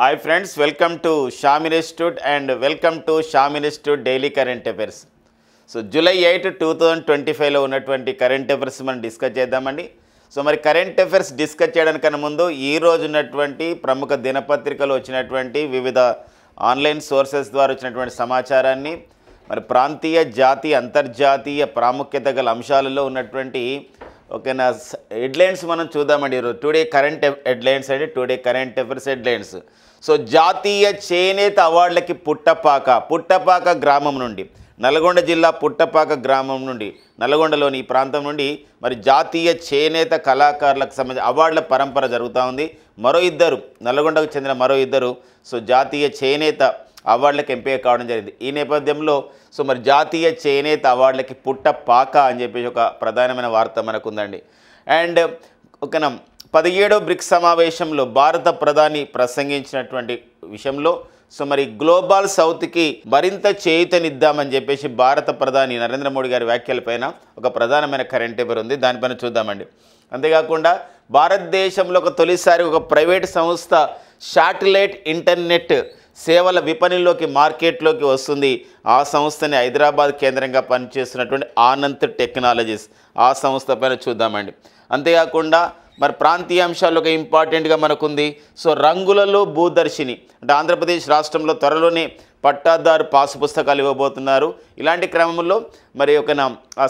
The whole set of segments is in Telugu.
Hi friends, welcome to Sham Institute and welcome to Sham Institute Daily Current Affairs. So July 8 2025లో ఉన్నటువంటి కరెంట్ అఫైర్స్ మనం డిస్కస్ చేద్దామండి. సో మరి కరెంట్ అఫైర్స్ డిస్కస్ చేయడానికన్నా ముందు ఈ రోజు ఉన్నటువంటి ప్రముఖ దినపత్రికలు వచ్చినటువంటి వివిధ ఆన్లైన్ సోర్సెస్ ద్వారా వచ్చినటువంటి సమాచారాన్ని మరి ప్రాంతీయ జాతీయ అంతర్జాతీయ ప్రాముఖ్యత గల అంశాలలో ఉన్నటువంటి ఓకేనా హెడ్లైన్స్ మనం చూద్దామండి. టుడే కరెంట్ హెడ్లైన్స్ అండి, today current affairs headlines. So జాతీయ చేనేత అవార్డులకి పుట్టపాక గ్రామం నుండి, నల్గొండ జిల్లా పుట్టపాక గ్రామం నుండి, నల్గొండలోని ఈ ప్రాంతం నుండి మరి జాతీయ చేనేత కళాకారులకు సంబంధించి అవార్డుల పరంపర జరుగుతూ ఉంది. మరో ఇద్దరు నల్గొండకు చెందిన మరో ఇద్దరు సో జాతీయ చేనేత అవార్డులకు ఎంపిక కావడం జరిగింది. ఈ నేపథ్యంలో సో మరి జాతీయ చేనేత అవార్డులకి పుట్టపాక అని చెప్పేసి ఒక ప్రధానమైన వార్త మనకు ఉందండి. అండ్ ఓకేనా 17వ బ్రిక్స్ సమావేశంలో భారత ప్రధాని ప్రసంగించినటువంటి విషయంలో సో మరి గ్లోబల్ సౌత్కి మరింత చేయూతనిద్దామని చెప్పేసి భారత ప్రధాని నరేంద్ర మోడీ గారి వ్యాఖ్యలపైన ఒక ప్రధానమైన కరెంట్ అఫైర్ ఉంది, దానిపైన చూద్దామండి. అంతేకాకుండా భారతదేశంలో తొలిసారి ఒక ప్రైవేట్ సంస్థ శాటిలైట్ ఇంటర్నెట్ సేవల విపణిలోకి మార్కెట్లోకి వస్తుంది. ఆ సంస్థని హైదరాబాద్ కేంద్రంగా పనిచేస్తున్నటువంటి ఆనంత్ టెక్నాలజీస్, ఆ సంస్థ పైన చూద్దామండి. అంతేకాకుండా మరి ప్రాంతీయ అంశాల్లో ఒక ఇంపార్టెంట్గా మనకుంది. సో రంగులలో భూదర్శిని అంటే ఆంధ్రప్రదేశ్ రాష్ట్రంలో త్వరలోనే పట్టాదారు పాసు పుస్తకాలు ఇవ్వబోతున్నారు. ఇలాంటి క్రమంలో మరి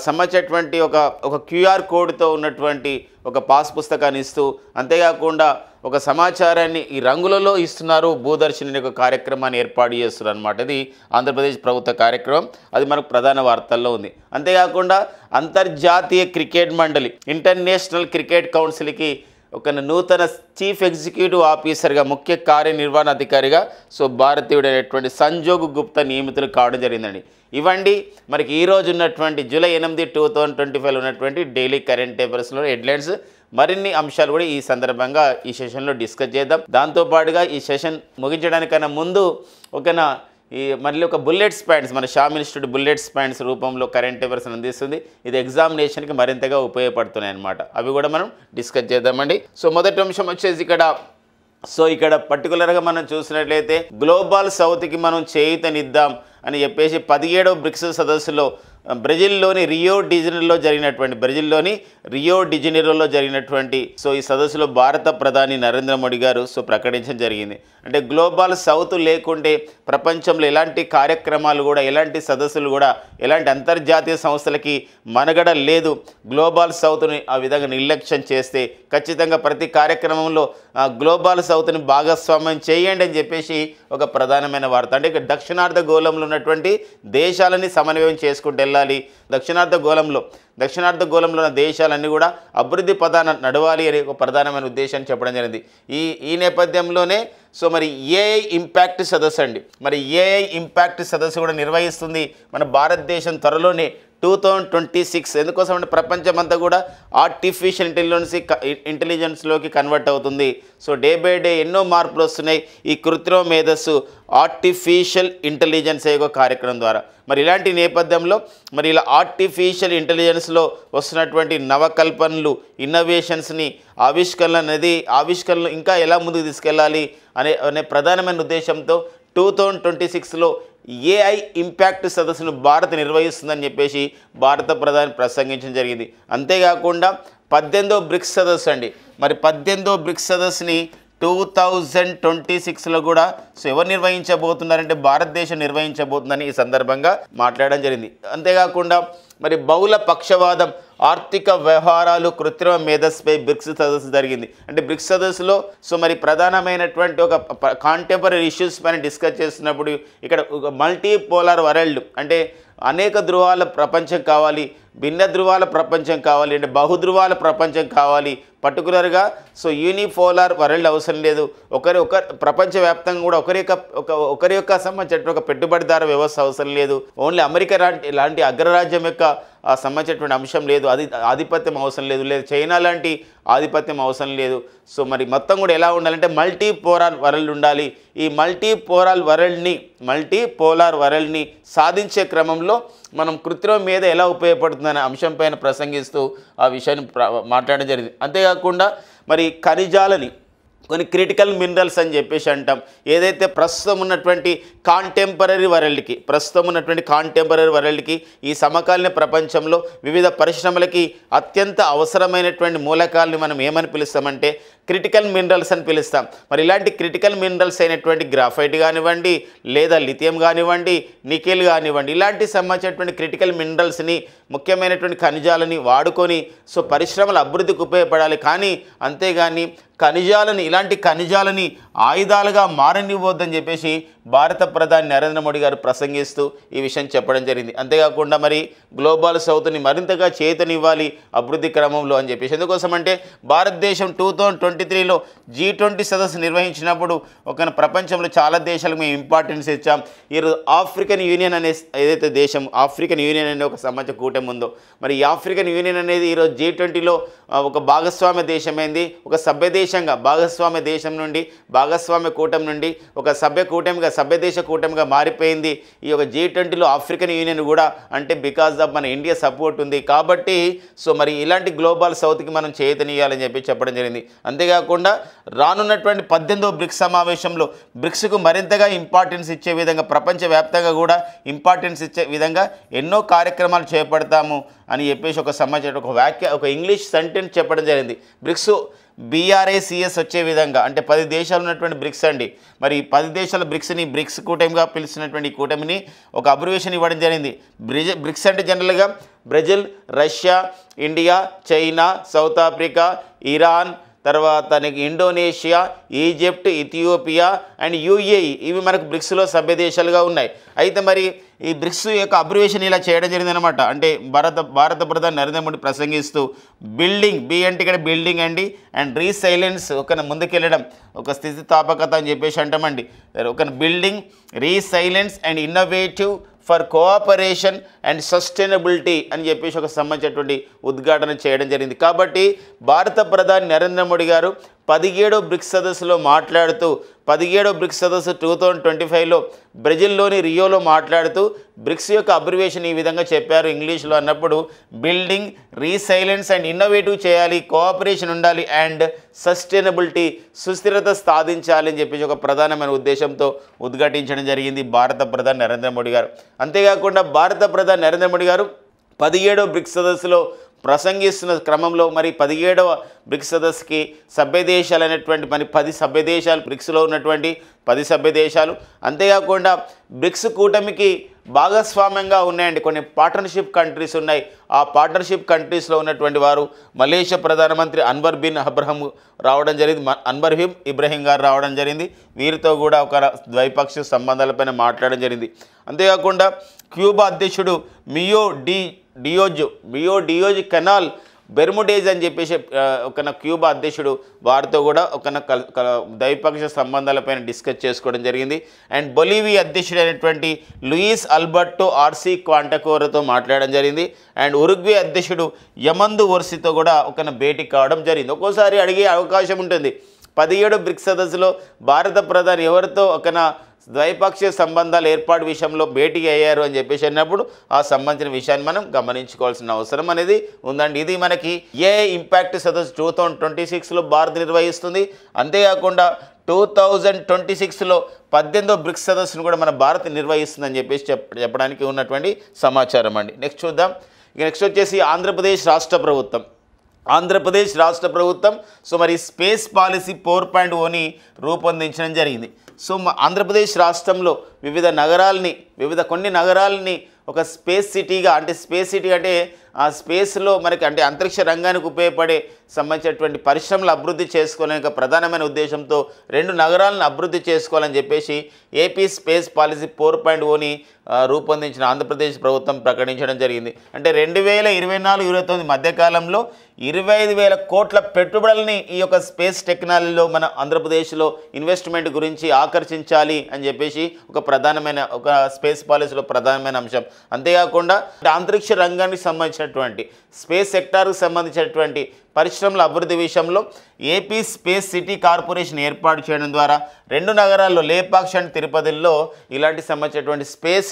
సంబంధించినటువంటి ఒక క్యూఆర్ కోడ్తో ఉన్నటువంటి ఒక పాస్ పుస్తకాన్ని ఇస్తూ, అంతేకాకుండా ఒక సమాచారాన్ని ఈ రంగులలో ఇస్తున్నారు. భూదర్శిని ఒక కార్యక్రమాన్ని ఏర్పాటు చేస్తున్నారు అనమాట. ఇది ఆంధ్రప్రదేశ్ ప్రభుత్వ కార్యక్రమం, అది మనకు ప్రధాన వార్తల్లో ఉంది. అంతేకాకుండా అంతర్జాతీయ క్రికెట్ మండలి ఇంటర్నేషనల్ క్రికెట్ కౌన్సిల్కి ఒక నూతన చీఫ్ ఎగ్జిక్యూటివ్ ఆఫీసర్గా, ముఖ్య కార్యనిర్వహణాధికారిగా సో భారతీయుడైనటువంటి సంజోగ్ గుప్తా నియమితులు కావడం జరిగిందండి. ఇవ్వండి మనకి ఈరోజు ఉన్నటువంటి జూలై 8, 2025 ఉన్నటువంటి డైలీ కరెంట్ అఫైర్స్లో హెడ్లైన్స్. మరిన్ని అంశాలు కూడా ఈ సందర్భంగా ఈ సెషన్లో డిస్కస్ చేద్దాం. దాంతోపాటుగా ఈ సెషన్ ముగించడానికన్నా ముందు ఓకేనా మళ్ళీ ఒక బుల్లెట్స్ పాయింట్స్ మన షామ్ ఇన్స్టిట్యూట్ బుల్లెట్స్ పాయింట్స్ రూపంలో కరెంట్ అఫైర్స్ అందిస్తుంది. ఇది ఎగ్జామినేషన్కి మరింతగా ఉపయోగపడుతున్నాయి అన్నమాట. అవి కూడా మనం డిస్కస్ చేద్దామండి. సో మొదటి అంశం వచ్చేసి ఇక్కడ పర్టికులర్గా మనం చూసినట్లయితే గ్లోబల్ సౌత్కి మనం చేయూతనిద్దాం అని చెప్పేసి 17వ బ్రిక్స్ సదస్సులో బ్రెజిల్లోని రియో డిజనీరోలో జరిగినటువంటి సో ఈ సదస్సులో భారత ప్రధాని నరేంద్ర మోడీ గారు సో ప్రకటించడం జరిగింది. అంటే గ్లోబల్ సౌత్ లేకుంటే ప్రపంచంలో ఎలాంటి కార్యక్రమాలు కూడా, ఎలాంటి సదస్సులు కూడా, ఎలాంటి అంతర్జాతీయ సంస్థలకి మనుగడ లేదు. గ్లోబల్ సౌత్ని ఆ విధంగా నిర్లక్ష్యం చేస్తే ఖచ్చితంగా ప్రతి కార్యక్రమంలో గ్లోబల్ సౌత్ని భాగస్వామ్యం చేయండి అని చెప్పేసి ఒక ప్రధానమైన వార్త. అంటే ఇక్కడ దక్షిణార్ధ గోళంలో ఉన్నటువంటి దేశాలని సమన్వయం చేసుకుంటూ వెళ్ళాలి. దక్షిణార్ధ గోళంలో ఉన్న దేశాలన్నీ కూడా అభివృద్ధి పదాన నడవాలి అనే ఒక ప్రధానమైన ఉద్దేశాన్ని చెప్పడం జరిగింది. ఈ నేపథ్యంలోనే సో మరి ఏఐ ఇంపాక్ట్ సదస్సు అండి, మరి ఏఐ ఇంపాక్ట్ సదస్సు కూడా నిర్వహిస్తుంది మన భారతదేశం త్వరలోనే 2026. ఎందుకోసం అంటే ప్రపంచమంతా కూడా ఆర్టిఫిషియల్ ఇంటెలిజెన్స్లోకి కన్వర్ట్ అవుతుంది. సో డే బై డే ఎన్నో మార్పులు వస్తున్నాయి ఈ కృత్రిమ మేధస్సు ఆర్టిఫిషియల్ ఇంటెలిజెన్స్ అయ్యే కార్యక్రమం ద్వారా. మరి ఇలాంటి నేపథ్యంలో మరి ఇలా ఆర్టిఫిషియల్ ఇంటెలిజెన్స్లో వస్తున్నటువంటి నవకల్పనలు, ఇన్నోవేషన్స్ని, ఆవిష్కరణలు ఇంకా ఎలా ముందుకు తీసుకెళ్ళాలి అనే ప్రధానమైన ఉద్దేశంతో 2026లో ఏఐ ఇంపాక్ట్ సదస్సును భారత్ నిర్వహిస్తుందని చెప్పేసి భారత ప్రధాని ప్రసంగించడం జరిగింది. అంతేకాకుండా 18వ బ్రిక్స్ సదస్సు అండి, మరి 18వ బ్రిక్స్ సదస్సుని 2026లో కూడా సో ఎవరు నిర్వహించబోతున్నారంటే భారతదేశం నిర్వహించబోతుందని ఈ సందర్భంగా మాట్లాడడం జరిగింది. అంతేకాకుండా మరి బహుళ పక్షవాదం, ఆర్థిక వ్యవహారాలు, కృత్రిమ మేధస్సుపై బ్రిక్స్ సదస్సు జరిగింది. అంటే బ్రిక్స్ సదస్సులో సో మరి ప్రధానమైనటువంటి ఒక కాంటెంపరీ ఇష్యూస్ పైన డిస్కస్ చేస్తున్నప్పుడు ఇక్కడ ఒక మల్టీపోలార్ వరల్డ్ అంటే అనేక ధృవాల ప్రపంచం కావాలి, భిన్న ధృవాల ప్రపంచం కావాలి, అంటే బహుధృవాల ప్రపంచం కావాలి. పర్టికులర్గా సో యూనిపోలార్ వరల్డ్ అవసరం లేదు. ప్రపంచవ్యాప్తంగా కూడా ఒకరి యొక్క సంబంధించిన ఒక పెట్టుబడిదార వ్యవస్థ అవసరం లేదు. ఓన్లీ అమెరికా లాంటి అగ్రరాజ్యం యొక్క సంబంధించినటువంటి అంశం లేదు, అది ఆధిపత్యం అవసరం లేదు, చైనా లాంటి ఆధిపత్యం అవసరం లేదు. సో మరి మొత్తం కూడా ఎలా ఉండాలంటే మల్టీపోలార్ వరల్డ్ ఉండాలి. ఈ మల్టీపోలార్ వరల్డ్ని సాధించే క్రమంలో మనం కృత్రిమ మీద ఎలా ఉపయోగపడుతుందనే అంశంపైన ప్రసంగిస్తూ ఆ విషయాన్ని మాట్లాడడం జరిగింది. అంతేకాకుండా మరి ఖనిజాలని కొన్ని క్రిటికల్ మినరల్స్ అని చెప్పేసి అంటాం. ఏదైతే ప్రస్తుతం ఉన్నటువంటి కాంటెంపరీ వరల్డ్కి ఈ సమకాలీన ప్రపంచంలో వివిధ పరిశ్రమలకి అత్యంత అవసరమైనటువంటి మూలకాలని మనం ఏమని పిలుస్తామంటే క్రిటికల్ మినరల్స్ అని పిలుస్తాం. మరి ఇలాంటి క్రిటికల్ మినరల్స్ అయినటువంటి గ్రాఫైట్ కానివ్వండి, లేదా లిథియం కానివ్వండి, నికెల్ కానివ్వండి, ఇలాంటి సంబంధించినటువంటి క్రిటికల్ మినరల్స్ని, ముఖ్యమైనటువంటి ఖనిజాలని వాడుకొని పరిశ్రమల అభివృద్ధికి ఉపయోగపడాలి. కానీ అంతేగాని ఇలాంటి ఖనిజాలని ఆయుధాలుగా మారనివ్వద్దని చెప్పేసి భారత ప్రధాని నరేంద్ర మోడీ గారు ప్రసంగిస్తూ ఈ విషయం చెప్పడం జరిగింది. అంతేకాకుండా మరి గ్లోబల్ సౌత్ని మరింతగా చేతనివ్వాలి అభివృద్ధి క్రమంలో అని చెప్పేసి. ఎందుకోసం అంటే భారతదేశం 2023లో G20 సదస్సు నిర్వహించినప్పుడు ప్రపంచంలో చాలా దేశాలకు మేము ఇంపార్టెన్స్ ఇచ్చాం. ఈరోజు ఆఫ్రికన్ యూనియన్ అనే ఏదైతే దేశం ఆఫ్రికన్ యూనియన్ అనే ఒక సంబంధించిన కూటమి ఉందో, మరి ఈ ఆఫ్రికన్ యూనియన్ అనేది ఈరోజు G20లో ఒక భాగస్వామ్య దేశమైంది. ఒక సభ్య దేశంగా భాగస్వామ్య దేశం నుండి భాగస్వామ్య కూటమి నుండి ఒక సభ్య దేశ కూటమిగా మారిపోయింది. ఈ యొక్క G20లో ఆఫ్రికన్ యూనియన్ కూడా అంటే బికాజ్ ఆఫ్ మన ఇండియా సపోర్ట్ ఉంది కాబట్టి మరి ఇలాంటి గ్లోబల్ సౌత్కి మనం చేతనియాలని చెప్పడం జరిగింది. అంతేకాకుండా రానున్నటువంటి 18వ బ్రిక్స్ సమావేశంలో బ్రిక్స్కు మరింతగా ఇంపార్టెన్స్ ఇచ్చే విధంగా ప్రపంచవ్యాప్తంగా కూడా ఇంపార్టెన్స్ ఇచ్చే విధంగా ఎన్నో కార్యక్రమాలు చేపడతాము అని చెప్పేసి ఒక ఇంగ్లీష్ సెంటెన్స్ చెప్పడం జరిగింది. బ్రిక్స్ BRACS వచ్చే విధంగా అంటే 10 దేశాలు ఉన్నటువంటి బ్రిక్స్ అండి. మరి 10 దేశాల బ్రిక్స్ కూటమిగా పిలిచినటువంటి ఈ కూటమిని ఒక అబ్రివేషన్ ఇవ్వడం జరిగింది. బ్రిక్స్ అంటే జనరల్గా Brazil, Russia, India, China, South Africa, Iran, తర్వాత Indonesia, Egypt, Ethiopia and UAE ఇవి మనకు బ్రిక్స్లో సభ్య దేశాలుగా ఉన్నాయి. అయితే మరి ఈ బ్రిక్స్ యొక్క అబ్రివేషన్ ఇలా చేయడం జరిగిందనమాట. అంటే భారత ప్రధాని నరేంద్ర మోడీ ప్రసంగిస్తూ బిల్డింగ్, B అంటే ఇక్కడ బిల్డింగ్ అండి, అండ్ రీసైలెన్స్ ముందుకెళ్ళడం, ఒక స్థితిస్థాపకత అని చెప్పేసి అంటామండి. Building, resilience and innovative for cooperation and sustainability అని చెప్పేసి సంబంధించినటువంటి ఉద్ఘాటన చేయడం జరిగింది. కాబట్టి భారత ప్రధాని నరేంద్ర మోడీ గారు 17వ బ్రిక్స్ సదస్సులో మాట్లాడుతూ 17వ బ్రిక్స్ సదస్సు 2025లో బ్రెజిల్లోని రియోలో మాట్లాడుతూ బ్రిక్స్ యొక్క అబ్రివేషన్ ఈ విధంగా చెప్పారు ఇంగ్లీష్లో. అన్నప్పుడు బిల్డింగ్, రీసైలెన్స్ అండ్ ఇన్నోవేటివ్ చేయాలి, కోఆపరేషన్ ఉండాలి అండ్ సస్టైనబిలిటీ సుస్థిరత సాధించాలి అని చెప్పేసి ఒక ప్రధానమైన ఉద్దేశంతో ఉద్ఘాటించడం జరిగింది భారత ప్రధాని నరేంద్ర మోడీ గారు. అంతేకాకుండా భారత ప్రధాని నరేంద్ర మోడీ గారు 17వ బ్రిక్స్ సదస్సులో ప్రసంగిస్తున్న క్రమంలో మరి 17వ బ్రిక్స్ సదస్సుకి సభ్య దేశాలు అనేటువంటి 10 సభ్య దేశాలు, బ్రిక్స్లో ఉన్నటువంటి 10 సభ్య దేశాలు, అంతేకాకుండా బ్రిక్స్ కూటమికి భాగస్వామ్యంగా ఉన్నాయండి కొన్ని పార్ట్నర్షిప్ కంట్రీస్ ఉన్నాయి. ఆ పార్ట్నర్షిప్ కంట్రీస్లో ఉన్నటువంటి వారు మలేషియా ప్రధానమంత్రి అన్వర్ ఇబ్రహీం గారు రావడం జరిగింది. వీరితో కూడా ఒక ద్వైపాక్షిక సంబంధాలపైన మాట్లాడడం జరిగింది. అంతేకాకుండా క్యూబా అధ్యక్షుడు మియో డియోజ్ కెనాల్ బెర్ముడేజ్ అని చెప్పేసి క్యూబా అధ్యక్షుడు వారితో కూడా ద్వైపాక్షిక సంబంధాలపైన డిస్కస్ చేసుకోవడం జరిగింది. అండ్ బొలీవియా అధ్యక్షుడు అయినటువంటి లూయిస్ అల్బర్టో ఆర్సీ క్వాంటకోరతో మాట్లాడడం జరిగింది. అండ్ ఉరుగ్వే అధ్యక్షుడు యమందు ఓర్సితో కూడా భేటీ కావడం జరిగింది. ఒక్కోసారి అడిగే అవకాశం ఉంటుంది 17వ బ్రిక్స్ సదస్సులో భారత ప్రధాని ఎవరితో ద్వైపాక్షిక సంబంధాల ఏర్పాటు విషయంలో భేటీ అయ్యారు అని చెప్పేసి అన్నప్పుడు ఆ సంబంధించిన విషయాన్ని మనం గమనించుకోవాల్సిన అవసరం అనేది ఉందండి. ఇది మనకి ఇంపాక్ట్ సదస్సు 2026లో భారత్ నిర్వహిస్తుంది. అంతేకాకుండా 2026లో 18వ బ్రిక్స్ సదస్సును కూడా మన భారత్ నిర్వహిస్తుందని చెప్పేసి చెప్పడానికి ఉన్నటువంటి సమాచారం అండి. నెక్స్ట్ చూద్దాం. నెక్స్ట్ వచ్చేసి ఆంధ్రప్రదేశ్ రాష్ట్ర ప్రభుత్వం మరి స్పేస్ పాలసీ 4.0ని రూపొందించడం జరిగింది. ఆంధ్రప్రదేశ్ రాష్ట్రంలో కొన్ని నగరాలని ఒక స్పేస్ సిటీగా అంటే ఆ స్పేస్లో మనకి అంటే అంతరిక్ష రంగానికి ఉపయోగపడే సంబంధించినటువంటి పరిశ్రమలు అభివృద్ధి చేసుకోవాలని ప్రధానమైన ఉద్దేశంతో 2 నగరాలను అభివృద్ధి చేసుకోవాలని చెప్పేసి ఏపీ స్పేస్ పాలసీ 4.0ని రూపొందించిన ఆంధ్రప్రదేశ్ ప్రభుత్వం ప్రకటించడం జరిగింది. అంటే 2024-29 మధ్యకాలంలో 25,000 కోట్ల పెట్టుబడులని ఈ యొక్క స్పేస్ టెక్నాలజీలో మన ఆంధ్రప్రదేశ్లో ఇన్వెస్ట్మెంట్ గురించి ఆకర్షించాలి అని చెప్పేసి ఒక స్పేస్ పాలసీలో ప్రధానమైన అంశం. అంతేకాకుండా అంతరిక్ష రంగానికి సంబంధించిన సంబంధించినటువంటి స్పేస్ సెక్టార్కు సంబంధించినటువంటి పరిశ్రమల అభివృద్ధి విషయంలో ఏపీ స్పేస్ సిటీ కార్పొరేషన్ ఏర్పాటు చేయడం ద్వారా 2 నగరాల్లో లేపాక్షి అండ్ తిరుపతిలో ఇలాంటి సంబంధించినటువంటి స్పేస్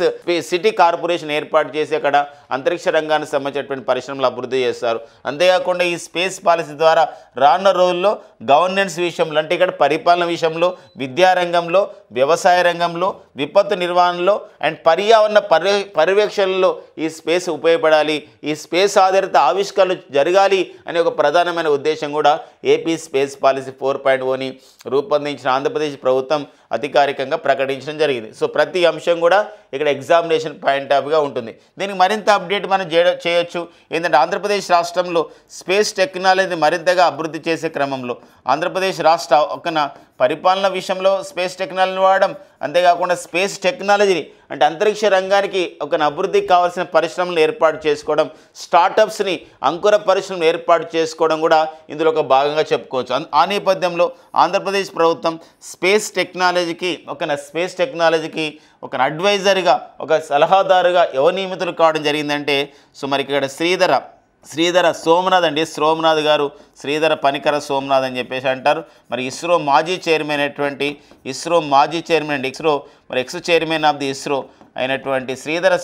సిటీ కార్పొరేషన్ ఏర్పాటు చేసి అక్కడ అంతరిక్ష రంగానికి సంబంధించినటువంటి పరిశ్రమలు అభివృద్ధి చేస్తారు. అంతేకాకుండా ఈ స్పేస్ పాలసీ ద్వారా రానున్న రోజుల్లో గవర్నెన్స్ విషయంలో అంటే ఇక్కడ పరిపాలన విషయంలో, విద్యారంగంలో, వ్యవసాయ రంగంలో, విపత్తు నిర్వహణలో అండ్ పర్యావరణ పర్యవేక్షణలో ఈ స్పేస్ ఉపయోగపడాలి, ఈ స్పేస్ ఆధారిత ఆవిష్కరణలు జరగాలి అనే ఒక ప్రధానమైన ఉద్దేశం కూడా ఏపీ స్పేస్ పాలసీ 4.0ని రూపొందించిన ఆంధ్రప్రదేశ్ ప్రభుత్వం అధికారికంగా ప్రకటించడం జరిగింది. సో ప్రతి అంశం కూడా ఇక్కడ ఎగ్జామినేషన్ పాయింట్ ఆఫ్గా ఉంటుంది. దీనికి మరింత అప్డేట్ మనం చేయొచ్చు. ఏంటంటే ఆంధ్రప్రదేశ్ రాష్ట్రంలో స్పేస్ టెక్నాలజీని మరింతగా అభివృద్ధి చేసే క్రమంలో ఆంధ్రప్రదేశ్ రాష్ట్ర ఒక్కన పరిపాలన విషయంలో స్పేస్ టెక్నాలజీని వాడడం, అంతేకాకుండా స్పేస్ టెక్నాలజీని అంటే అంతరిక్ష రంగానికి ఒక అభివృద్ధికి కావాల్సిన పరిశ్రమలు ఏర్పాటు చేసుకోవడం, స్టార్టప్స్ని అంకుర పరిశ్రమలు ఏర్పాటు చేసుకోవడం కూడా ఇందులో ఒక భాగంగా చెప్పుకోవచ్చు. ఆ నేపథ్యంలో ఆంధ్రప్రదేశ్ ప్రభుత్వం స్పేస్ టెక్నాలజీకి ఒక అడ్వైజర్గా, ఒక సలహాదారుగా ఎవరు నియమితులు కావడం జరిగిందంటే సో మరి ఇక్కడ శ్రీధర సోమనాథ్ అండి. సోమనాథ్ గారు, శ్రీధర పనికర సోమనాథ్ అని చెప్పేసి అంటారు. మరి ఇస్రో మాజీ చైర్మన్ అండి. ఇస్రో మరి X chairman of the ISRO అయినటువంటి శ్రీధర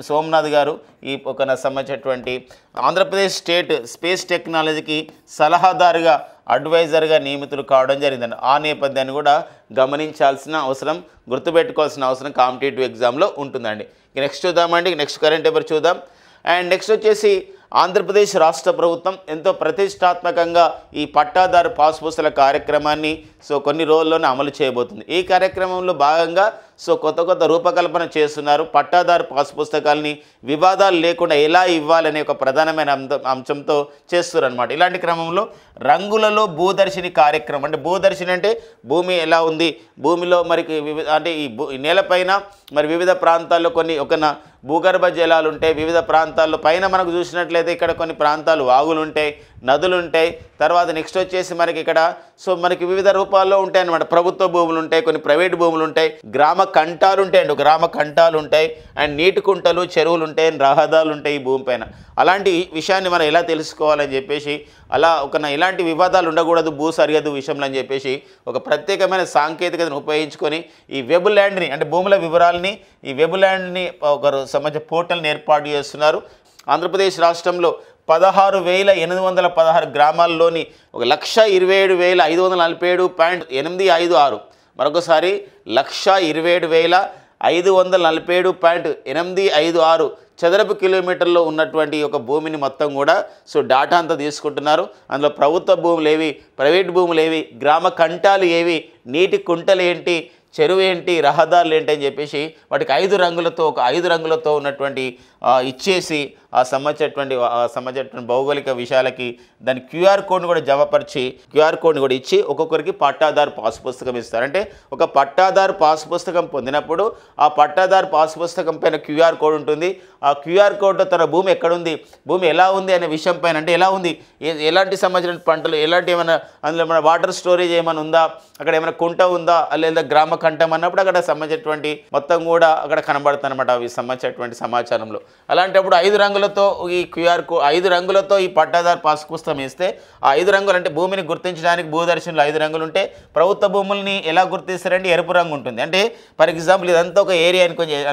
సోమనాథ్ గారు ఈ ఒక సంబంధించినటువంటి ఆంధ్రప్రదేశ్ స్టేట్ స్పేస్ టెక్నాలజీకి సలహాదారుగా, అడ్వైజర్గా నియమితులు కావడం జరిగిందండి. ఆ నేపథ్యాన్ని కూడా గమనించాల్సిన అవసరం, గుర్తుపెట్టుకోవాల్సిన అవసరం కాంపిటేటివ్ ఎగ్జామ్లో ఉంటుందండి. నెక్స్ట్ చూద్దామండి, నెక్స్ట్ కరెంట్ పేపర్ చూద్దాం. అండ్ నెక్స్ట్ వచ్చేసి ఆంధ్రప్రదేశ్ రాష్ట్ర ప్రభుత్వం ఎంతో ప్రతిష్టాత్మకంగా ఈ పట్టాదారు పాస్ పుస్తకాల కార్యక్రమాన్ని సో కొన్ని రోజుల్లోనే అమలు చేయబోతుంది. ఈ కార్యక్రమంలో భాగంగా సో కొత్త రూపకల్పన చేస్తున్నారు. పట్టాదారు పాస్ పుస్తకాలని వివాదాలు లేకుండా ఎలా ఇవ్వాలనే ఒక ప్రధానమైన అంశంతో చేస్తున్నారు అనమాట. ఇలాంటి క్రమంలో రంగులలో భూదర్శిని కార్యక్రమం అంటే భూదర్శిని అంటే భూమి ఎలా ఉంది, భూమిలో మరి అంటే ఈ నేలపైన మరి వివిధ ప్రాంతాల్లో కొన్ని భూగర్భ జలాలు ఉంటాయి. వివిధ ప్రాంతాల్లో పైన మనకు చూసినట్లయితే ఇక్కడ కొన్ని ప్రాంతాలు వాగులు ఉంటాయి, నదులు ఉంటాయి. తర్వాత నెక్స్ట్ వచ్చేసి మనకి ఇక్కడ సో మనకి వివిధ రూపాల్లో ఉంటాయి అన్నమాట. ప్రభుత్వ భూములు ఉంటాయి, కొన్ని ప్రైవేట్ భూములు ఉంటాయి, గ్రామ కంటాలు ఉంటాయండి, గ్రామ కంటాలు ఉంటాయి, అండ్ నీటి కుంటలు, చెరువులు ఉంటాయి, రహదారులు ఉంటాయి ఈ భూమిపైన. అలాంటి విషయాన్ని మనం ఎలా తెలుసుకోవాలని చెప్పేసి ఇలాంటి వివాదాలు ఉండకూడదు భూ సరిహద్దు విషయంలో అని చెప్పేసి ఒక ప్రత్యేకమైన సాంకేతికతను ఉపయోగించుకొని ఈ వెబ్ ల్యాండ్ని అంటే భూముల వివరాలని ఈ వెబ్ ల్యాండ్ని ఒకరు సంబంధించిన పోర్టల్ని ఏర్పాటు చేస్తున్నారు. ఆంధ్రప్రదేశ్ రాష్ట్రంలో 16,816 గ్రామాల్లోని 1,27,547.856 మరొకసారి 1,27,547.856 చదరపు కిలోమీటర్లో ఉన్నటువంటి ఒక భూమిని మొత్తం కూడా సో డాటా అంతా తీసుకుంటున్నారు. అందులో ప్రభుత్వ భూములు ఏవి, ప్రైవేట్ భూములు ఏవి, గ్రామ కంటాలు ఏవి, నీటి కుంటలు ఏంటి, చెరువు ఏంటి, రహదారులు ఏంటి అని చెప్పేసి వాటికి 5 రంగులతో ఉన్నటువంటి ఇచ్చేసి ఆ సంబంధించినటువంటి భౌగోళిక విషయాలకి దాని క్యూఆర్ కోడ్ని కూడా జమపరిచి క్యూఆర్ కోడ్ని కూడా ఇచ్చి ఒక్కొక్కరికి పట్టాదారు పాస్ పుస్తకం ఇస్తారు. అంటే ఒక పట్టాదారు పాస్ పుస్తకం పొందినప్పుడు ఆ పట్టాదారు పాస్ పుస్తకం పైన క్యూఆర్ కోడ్ ఉంటుంది. ఆ క్యూఆర్ కోడ్లో తన భూమి ఎక్కడుంది, భూమి ఎలా ఉంది అనే విషయం పైన అంటే ఎలా ఉంది, ఎలాంటి సంబంధించిన పంటలు, ఎలాంటి ఏమైనా అందులో మన వాటర్ స్టోరేజ్ ఏమైనా ఉందా, అక్కడ ఏమైనా కుంట ఉందా, లేదా గ్రామ కంఠం అన్నప్పుడు అక్కడ సంబంధించినటువంటి మొత్తం కూడా అక్కడ కనబడుతుంది అనమాట అవి సంబంధించినటువంటి సమాచారంలో. అలాంటప్పుడు 5 రంగులతో ఈ క్యూఆర్ కోడ్ 5 రంగులతో ఈ పట్టాదారు పాస్ పుస్తకం ఇస్తే ఆ 5 రంగులు అంటే భూమిని గుర్తించడానికి భూదర్శనంలో 5 రంగులు ఉంటే ప్రభుత్వ భూముల్ని ఎలా గుర్తిస్తారంటే ఎరుపు రంగు ఉంటుంది. అంటే ఫర్ ఎగ్జాంపుల్ ఇదంతా ఒక ఏరియా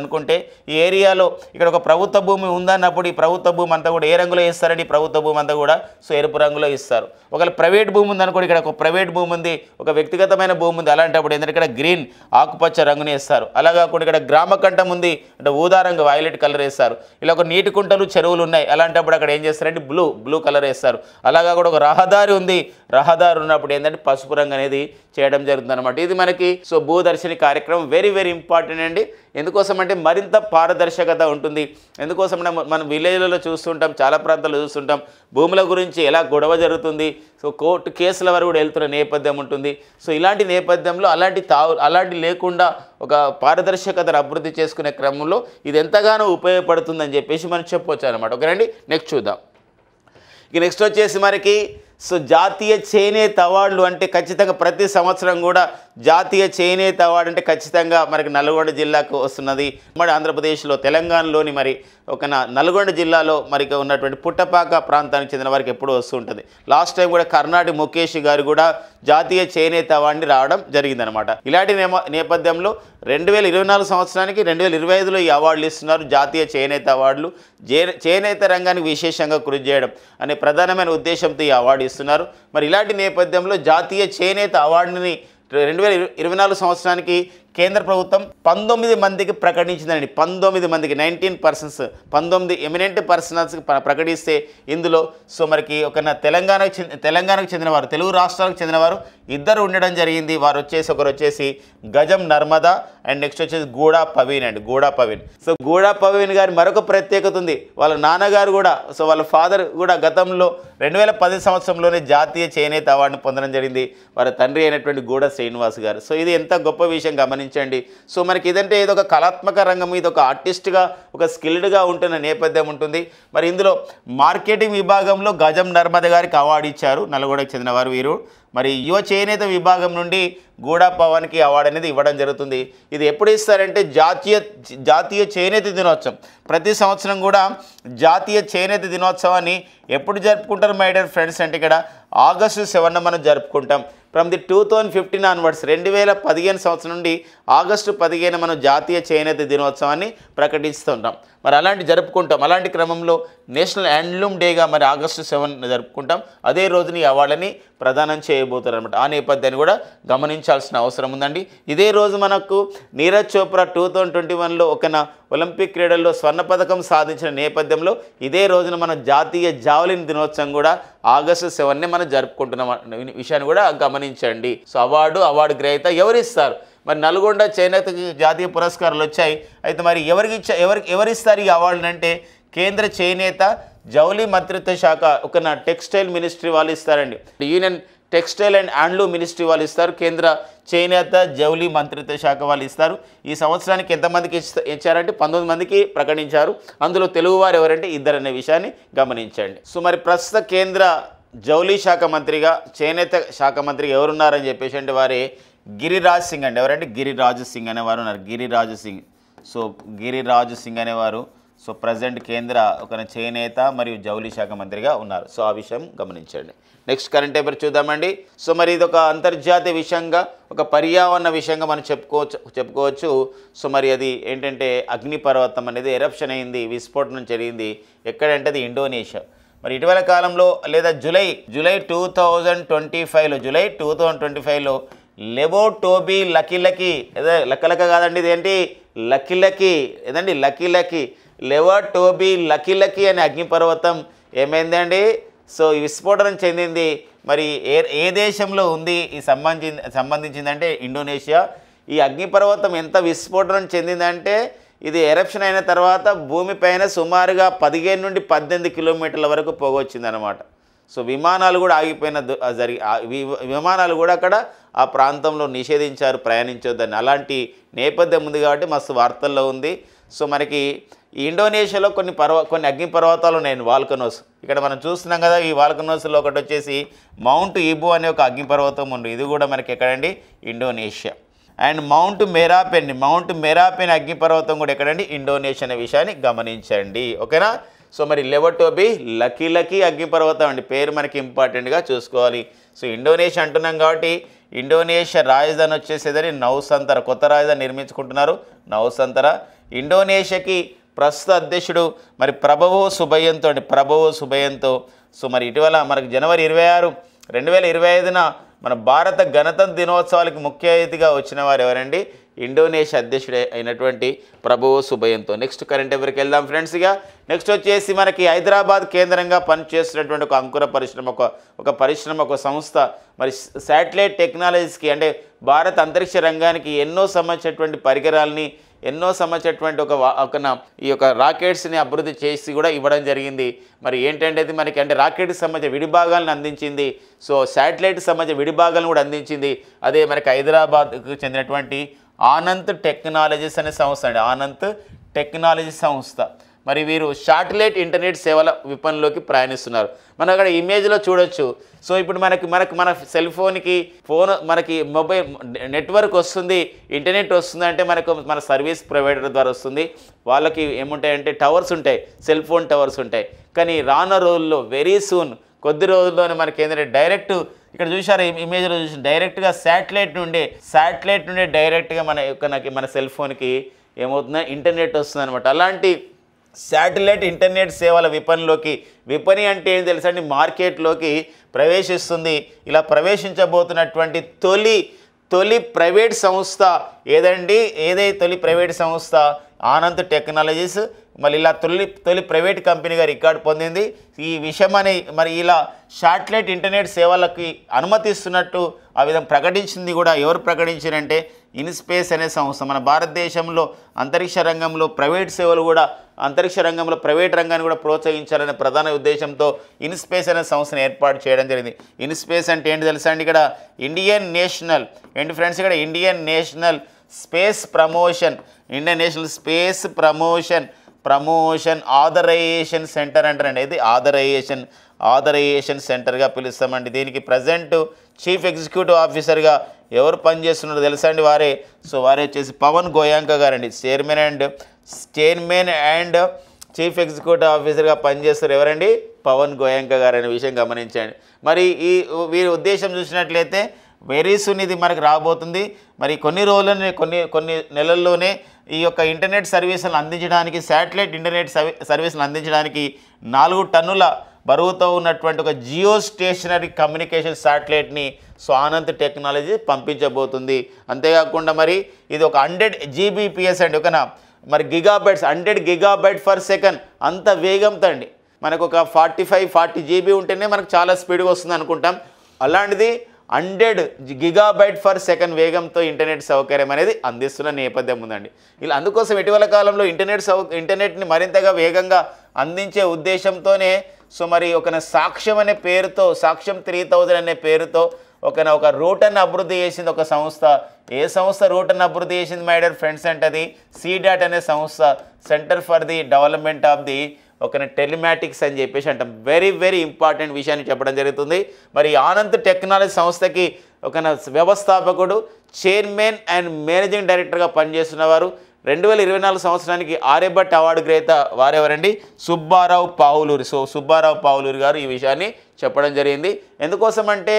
అనుకుంటే ఈ ఏరియాలో ఇక్కడ ఒక ప్రభుత్వ భూమి ఉందన్నప్పుడు ఈ ప్రభుత్వ భూమి అంతా కూడా ఏ రంగులో ఇస్తారండి, ఈ ప్రభుత్వ భూమి అంతా కూడా సో ఎరుపు రంగులో ఇస్తారు. ఒకవేళ ప్రైవేట్ భూమి ఉందనుకోండి, ఇక్కడ ఒక ప్రైవేట్ భూమి ఉంది, ఒక వ్యక్తిగతమైన భూమి ఉంది, అలాంటప్పుడు ఏంటంటే ఇక్కడ గ్రీన్ ఆకుపచ్చ రంగుని వేస్తారు. అలా కాకుండా ఇక్కడ గ్రామ కంఠం ఉంది అంటే ఊదా రంగు వైలెట్ కలర్ వేస్తారు. ఇలా ఒక నీటి కుంటలు, చెరువులు ఉన్నాయి, అలాంటప్పుడు అక్కడ ఏం చేస్తారంటే బ్లూ కలర్ వేస్తారు. అలాగా కూడా ఒక రహదారి ఉంది, రహదారి ఉన్నప్పుడు ఏంటంటే పసుపు రంగు అనేది చేయడం జరుగుతుంది అనమాట. ఇది మనకి సో భూదర్శిని కార్యక్రమం వెరీ ఇంపార్టెంట్ అండి. ఎందుకోసం అంటే మరింత పారదర్శకత ఉంటుంది. ఎందుకోసం మనం విలేజ్లలో చూస్తుంటాం, చాలా ప్రాంతాల్లో చూస్తుంటాం భూముల గురించి ఎలా గొడవ జరుగుతుంది, సో కోర్టు కేసుల వరకు కూడా వెళ్తున్న నేపథ్యం ఉంటుంది. సో ఇలాంటి నేపథ్యంలో అలాంటి లేకుండా ఒక పారదర్శకతను అభివృద్ధి చేసుకునే క్రమంలో ఇది ఎంతగానో ఉపయోగపడుతుందని చెప్పేసి మనం చెప్పవచ్చు అనమాట. ఓకేనండి, నెక్స్ట్ చూద్దాం. ఇక నెక్స్ట్ వచ్చేసి మనకి సో జాతీయ చేనేత అవార్డులు అంటే ఖచ్చితంగా ప్రతి సంవత్సరం కూడా జాతీయ చేనేత అవార్డు అంటే ఖచ్చితంగా మనకి నల్గొండ జిల్లాకు వస్తున్నది. మరి ఆంధ్రప్రదేశ్లో తెలంగాణలోని మరి ఒక నల్గొండ జిల్లాలో మరి ఉన్నటువంటి పుట్టపాక ప్రాంతానికి చెందిన వారికి ఎప్పుడూ వస్తూ ఉంటుంది. లాస్ట్ టైం కూడా కర్ణాటి ముఖేష్ గారు కూడా జాతీయ చేనేత అవార్డుని రావడం జరిగిందనమాట. ఇలాంటి నేపథ్యంలో 2024 సంవత్సరానికి 2025లో ఈ అవార్డులు ఇస్తున్నారు. జాతీయ చేనేత అవార్డులు చేనేత రంగానికి విశేషంగా కృషి చేయడం అనే ప్రధానమైన ఉద్దేశంతో ఈ అవార్డు ఇస్తున్నారు. మరి ఇలాంటి నేపథ్యంలో జాతీయ చేనేత అవార్డుని 2024 సంవత్సరానికి కేంద్ర ప్రభుత్వం 19 మందికి ప్రకటించిందండి. 19 మందికి 19 ఎమినెంట్ పర్సనల్స్కి ప్రకటిస్తే ఇందులో సో మనకి ఒక తెలంగాణకు చెందినవారు, తెలుగు రాష్ట్రాలకు చెందినవారు ఇద్దరు ఉండడం జరిగింది. ఒకరు వచ్చేసి గజం నర్మదా అండ్ నెక్స్ట్ వచ్చేసి గూడా పవీన్. సో గూడా పవీన్ గారి మరొక ప్రత్యేకత ఉంది. వాళ్ళ నాన్నగారు కూడా సో వాళ్ళ ఫాదర్ కూడా గతంలో 2010 సంవత్సరంలోనే జాతీయ చేనేత అవార్డును పొందడం జరిగింది. వారి తండ్రి అయినటువంటి గూడా శ్రీనివాస్ గారు. సో ఇది ఎంత గొప్ప విషయం గమనించండి. సో మనకి ఇదంటే ఏదో ఒక కళాత్మక రంగం, ఇది ఒక ఆర్టిస్ట్గా ఒక స్కిల్డ్గా ఉంటున్న నేపథ్యం ఉంటుంది. మరి ఇందులో మార్కెటింగ్ విభాగంలో గజం నర్మద గారికి అవార్డు ఇచ్చారు, నల్గొండకు చెందినవారు వీరు. మరి యువ చేనేత విభాగం నుండి గూడా పవన్కి అవార్డు అనేది ఇవ్వడం జరుగుతుంది. ఇది ఎప్పుడు ఇస్తారంటే జాతీయ చేనేత దినోత్సవం, ప్రతి సంవత్సరం కూడా జాతీయ చేనేత దినోత్సవాన్ని ఎప్పుడు జరుపుకుంటారు మై డియర్ ఫ్రెండ్స్ అంటే ఇక్కడ ఆగస్టు 7న మనం జరుపుకుంటాం. ఫ్రమ్ ది 2015 ఆన్వర్డ్స్ 2015 సంవత్సరం నుండి ఆగస్టు 15 మనం జాతీయ చేనేత దినోత్సవాన్ని ప్రకటిస్తుంటాం. మరి జరుపుకుంటాం. అలాంటి క్రమంలో నేషనల్ హ్యాండ్లూమ్ డేగా మరి ఆగస్టు 7 జరుపుకుంటాం. అదే రోజుని అవార్డుని ప్రదానం చేయబోతారు అనమాట. ఆ నేపథ్యాన్ని కూడా గమనించాల్సిన అవసరం ఉందండి. ఇదే రోజు మనకు నీరజ్ చోప్రా 2021లో ఒలింపిక్ క్రీడల్లో స్వర్ణ పథకం సాధించిన నేపథ్యంలో ఇదే రోజున మన జాతీయ జావలిన్ దినోత్సవం కూడా ఆగస్టు 7ని మనం జరుపుకుంటున్నాం విషయాన్ని కూడా గమనించండి. సో అవార్డు గ్రహీత ఎవరిస్తారు? మరి నల్గొండ చేనేతకి జాతీయ పురస్కారాలు వచ్చాయి. అయితే మరి ఎవరిస్తారు ఈ అవార్డుని అంటే కేంద్ర చేనేత జౌళి మంత్రిత్వ శాఖ టెక్స్టైల్ మినిస్ట్రీ వాళ్ళు ఇస్తారండి. Union textile and handloom ministry వాళ్ళు ఇస్తారు. కేంద్ర చేనేత జౌళి మంత్రిత్వ శాఖ వాళ్ళు ఇస్తారు. ఈ సంవత్సరానికి ఎంతమందికి ఇచ్చారంటే 19 మందికి ప్రకటించారు. అందులో తెలుగువారు ఎవరంటే ఇద్దరు అనే విషయాన్ని గమనించండి. సో మరి ప్రస్తుత కేంద్ర జౌళి శాఖ మంత్రిగా చేనేత శాఖ మంత్రిగా ఎవరున్నారని చెప్పేసి అంటే వారే గిరిరాజ్ సింగ్ అండి. ఎవరంటే గిరిరాజు సింగ్ అనేవారు ఉన్నారు. గిరిరాజు సింగ్ అనేవారు సో ప్రజెంట్ కేంద్ర చేనేత మరియు జౌళి శాఖ మంత్రిగా ఉన్నారు. సో ఆ విషయం గమనించండి. నెక్స్ట్ కరెంట్ పేపర్ చూద్దామండి. సో మరి ఇది ఒక అంతర్జాతీయ విషయంగా ఒక పర్యావరణ విషయంగా మనం చెప్పుకోవచ్చు. సో మరి అది ఏంటంటే అగ్నిపర్వతం అనేది ఎరప్షన్ అయింది, విస్ఫోటనం జరిగింది. ఎక్కడంటే అది ఇండోనేషియా. మరి ఇటీవల కాలంలో లేదా జూలై 2025లో లెబోటోబీ లకిలకి లక్కలక కాదండి, ఇదేంటి లకిలకి ఏదండి లకిలకి లెబోటోబీ లకిలకి అనే అగ్నిపర్వతం ఏమైందండి? సో విస్ఫోటనం చెందింది. మరి ఏ దేశంలో ఉంది ఈ సంబంధించిందంటే ఇండోనేషియా. ఈ అగ్నిపర్వతం ఎంత విస్ఫోటనం చెందిందంటే ఇది ఎరప్షన్ అయిన తర్వాత భూమిపైన సుమారుగా 15 నుండి 18 కిలోమీటర్ల వరకు పోగొచ్చిందనమాట. సో విమానాలు కూడా విమానాలు కూడా అక్కడ ఆ ప్రాంతంలో నిషేధించారు, ప్రయాణించొద్దని. అలాంటి నేపథ్యం ఉంది కాబట్టి మస్తు వార్తల్లో ఉంది. సో మనకి ఈ ఇండోనేషియాలో కొన్ని అగ్నిపర్వతాలు ఉన్నాయి, వాల్కనోస్. ఇక్కడ మనం చూస్తున్నాం కదా, ఈ వాల్కనోస్లో ఒకటి వచ్చేసి మౌంట్ ఈబో అనే ఒక అగ్నిపర్వతం ఉంది. ఇది కూడా మనకి ఎక్కడండి? ఇండోనేషియా. అండ్ మౌంట్ మెరాపెన్ అగ్నిపర్వతం కూడా ఎక్కడండి? ఇండోనేషియా అనే విషయాన్ని గమనించండి. ఓకేనా? సో మరి లెబోటోబీ లకీ అగ్నిపర్వతం అండి, పేరు మనకి ఇంపార్టెంట్గా చూసుకోవాలి. సో ఇండోనేషియా అంటున్నాం కాబట్టి ఇండోనేషియా రాజధాని వచ్చేసేదని నౌసంతర, కొత్త రాజధాని నిర్మించుకుంటున్నారు నౌసంతర. ఇండోనేషియాకి ప్రస్తుత అధ్యక్షుడు మరి ప్రభువో సుబయంతో. సో మరి ఇటీవల మనకు జనవరి 26, 2025న మన భారత గణతంత్ర దినోత్సవాలకి ముఖ్య అతిథిగా వచ్చిన వారు ఎవరండి? ఇండోనేషియా అధ్యక్షుడు అయినటువంటి ప్రభువో సుబయంతో. నెక్స్ట్ కరెంట్ అఫైర్కి వెళ్దాం ఫ్రెండ్స్. నెక్స్ట్ వచ్చేసి మనకి హైదరాబాద్ కేంద్రంగా పనిచేస్తున్నటువంటి ఒక అంకుర పరిశ్రమ, ఒక సంస్థ మరి శాటిలైట్ టెక్నాలజీస్కి అంటే భారత అంతరిక్ష రంగానికి ఎన్నో సంబంధించినటువంటి పరికరాలని, ఎన్నో సంబంధించినటువంటి ఈ యొక్క రాకెట్స్ని అభివృద్ధి చేసి కూడా ఇవ్వడం జరిగింది. మరి ఏంటంటే అది మనకి అంటే రాకెట్కి సంబంధించిన విడిభాగాలను అందించింది. సో శాటిలైట్కి సంబంధించిన విడిభాగాలను కూడా అందించింది. అదే మనకి హైదరాబాద్కు చెందినటువంటి ఆనంద్ టెక్నాలజీస్ అనే సంస్థ అండి. ఆనంద్ టెక్నాలజీ సంస్థ. మరి వీరు శాటిలైట్ ఇంటర్నెట్ సేవల విపణిలోకి ప్రయాణిస్తున్నారు. మనం అక్కడ ఇమేజ్లో చూడొచ్చు. సో ఇప్పుడు మన సెల్ ఫోన్కి మనకి మొబైల్ నెట్వర్క్ వస్తుంది, ఇంటర్నెట్ వస్తుంది అంటే మన సర్వీస్ ప్రొవైడర్ ద్వారా వస్తుంది. వాళ్ళకి ఏముంటాయంటే టవర్స్ ఉంటాయి, సెల్ ఫోన్ టవర్స్ ఉంటాయి. కానీ రానున్న రోజుల్లో వెరీ సూన్ కొద్ది రోజుల్లోనే మనకి ఏంటంటే డైరెక్ట్ ఇక్కడ చూసారు ఇమేజ్లో చూసి డైరెక్ట్గా శాటిలైట్ నుండి డైరెక్ట్గా మన సెల్ ఫోన్కి ఏమవుతుందో ఇంటర్నెట్ వస్తుంది అనమాట. అలాంటి శాటిలైట్ ఇంటర్నెట్ సేవల విపణి అంటే ఏం తెలుసండి, మార్కెట్లోకి ప్రవేశిస్తుంది. ఇలా ప్రవేశించబోతున్నటువంటి తొలి ప్రైవేట్ సంస్థ తొలి ప్రైవేట్ సంస్థ ఆనంద్ టెక్నాలజీస్. మళ్ళీ ఇలా తొలి ప్రైవేట్ కంపెనీగా రికార్డు పొందింది. ఈ విషయం మరి ఇలా శాటిలైట్ ఇంటర్నెట్ సేవలకి అనుమతిస్తున్నట్టు ఆ విధంగా ప్రకటించింది కూడా ఎవరు ప్రకటించారంటే ఇన్స్పేస్ అనే సంస్థ. మన భారతదేశంలో అంతరిక్ష రంగంలో ప్రైవేట్ సేవలు కూడా అంతరిక్ష రంగంలో ప్రైవేట్ రంగాన్ని కూడా ప్రోత్సహించాలనే ప్రధాన ఉద్దేశంతో ఇన్స్పేస్ అనే సంస్థను ఏర్పాటు చేయడం జరిగింది. ఇన్స్పేస్ అంటే ఏంటి తెలుసా అండి, ఇక్కడ Indian National Space Promotion Authorization Centre అంటారండి. ఇది ఆథరైజేషన్ సెంటర్గా పిలుస్తామండి. దీనికి ప్రజెంట్ చీఫ్ ఎగ్జిక్యూటివ్ ఆఫీసర్గా ఎవరు పనిచేస్తున్నారో తెలుసా అండి, వారే వచ్చేసి పవన్ గోయాంక గారండి. చైర్మన్ అండ్ చీఫ్ ఎగ్జిక్యూటివ్ ఆఫీసర్గా పనిచేస్తారు ఎవరండి, పవన్ గోయాంక గారు అనే విషయం గమనించండి. మరి వీరి ఉద్దేశం చూసినట్లయితే వెరీ సూన్ ఇది మనకు రాబోతుంది. మరి కొన్ని నెలల్లోనే ఈ యొక్క ఇంటర్నెట్ సర్వీసులను అందించడానికి శాటిలైట్ ఇంటర్నెట్ సర్వీసులను అందించడానికి 4 టన్నుల బరువుతో ఉన్నటువంటి ఒక జియో స్టేషనరీ కమ్యూనికేషన్ శాటిలైట్ని ఆనంద్ టెక్నాలజీ పంపించబోతుంది. అంతేకాకుండా మరి ఇది ఒక 100 GBps అండి, మరి గిగాబైట్స్ 100 GB/s అంత వేగంతో అండి. మనకు ఒక 40 GB ఉంటేనే మనకు చాలా స్పీడ్గా వస్తుంది అనుకుంటాం. అలాంటిది 100 GB/s వేగంతో ఇంటర్నెట్ సౌకర్యం అనేది అందిస్తున్న నేపథ్యం ఉందండి. ఇలా అందుకోసం ఇటీవల కాలంలో ఇంటర్నెట్ని మరింతగా వేగంగా అందించే ఉద్దేశంతోనే మరి సాక్ష్యం అనే పేరుతో సాక్ష్యం 3000 అనే పేరుతో ఒక రూట్ని అభివృద్ధి చేసింది ఒక సంస్థ. ఏ సంస్థ రూట్ని అభివృద్ధి చేసింది మై డియర్ ఫ్రెండ్స్ అంటే అది CDAT అనే సంస్థ, centre for the development of the telematics అని చెప్పేసి అంటాం. వెరీ ఇంపార్టెంట్ విషయాన్ని చెప్పడం జరుగుతుంది. మరి ఆనంద్ టెక్నాలజీ సంస్థకి వ్యవస్థాపకుడు, చైర్మన్ అండ్ మేనేజింగ్ డైరెక్టర్గా పనిచేస్తున్నవారు. 2024 సంవత్సరానికి ఆర్యభట్ అవార్డు గ్రహీత వారెవరండి, సుబ్బారావు పావులూరి గారు ఈ విషయాన్ని చెప్పడం జరిగింది. ఎందుకోసం అంటే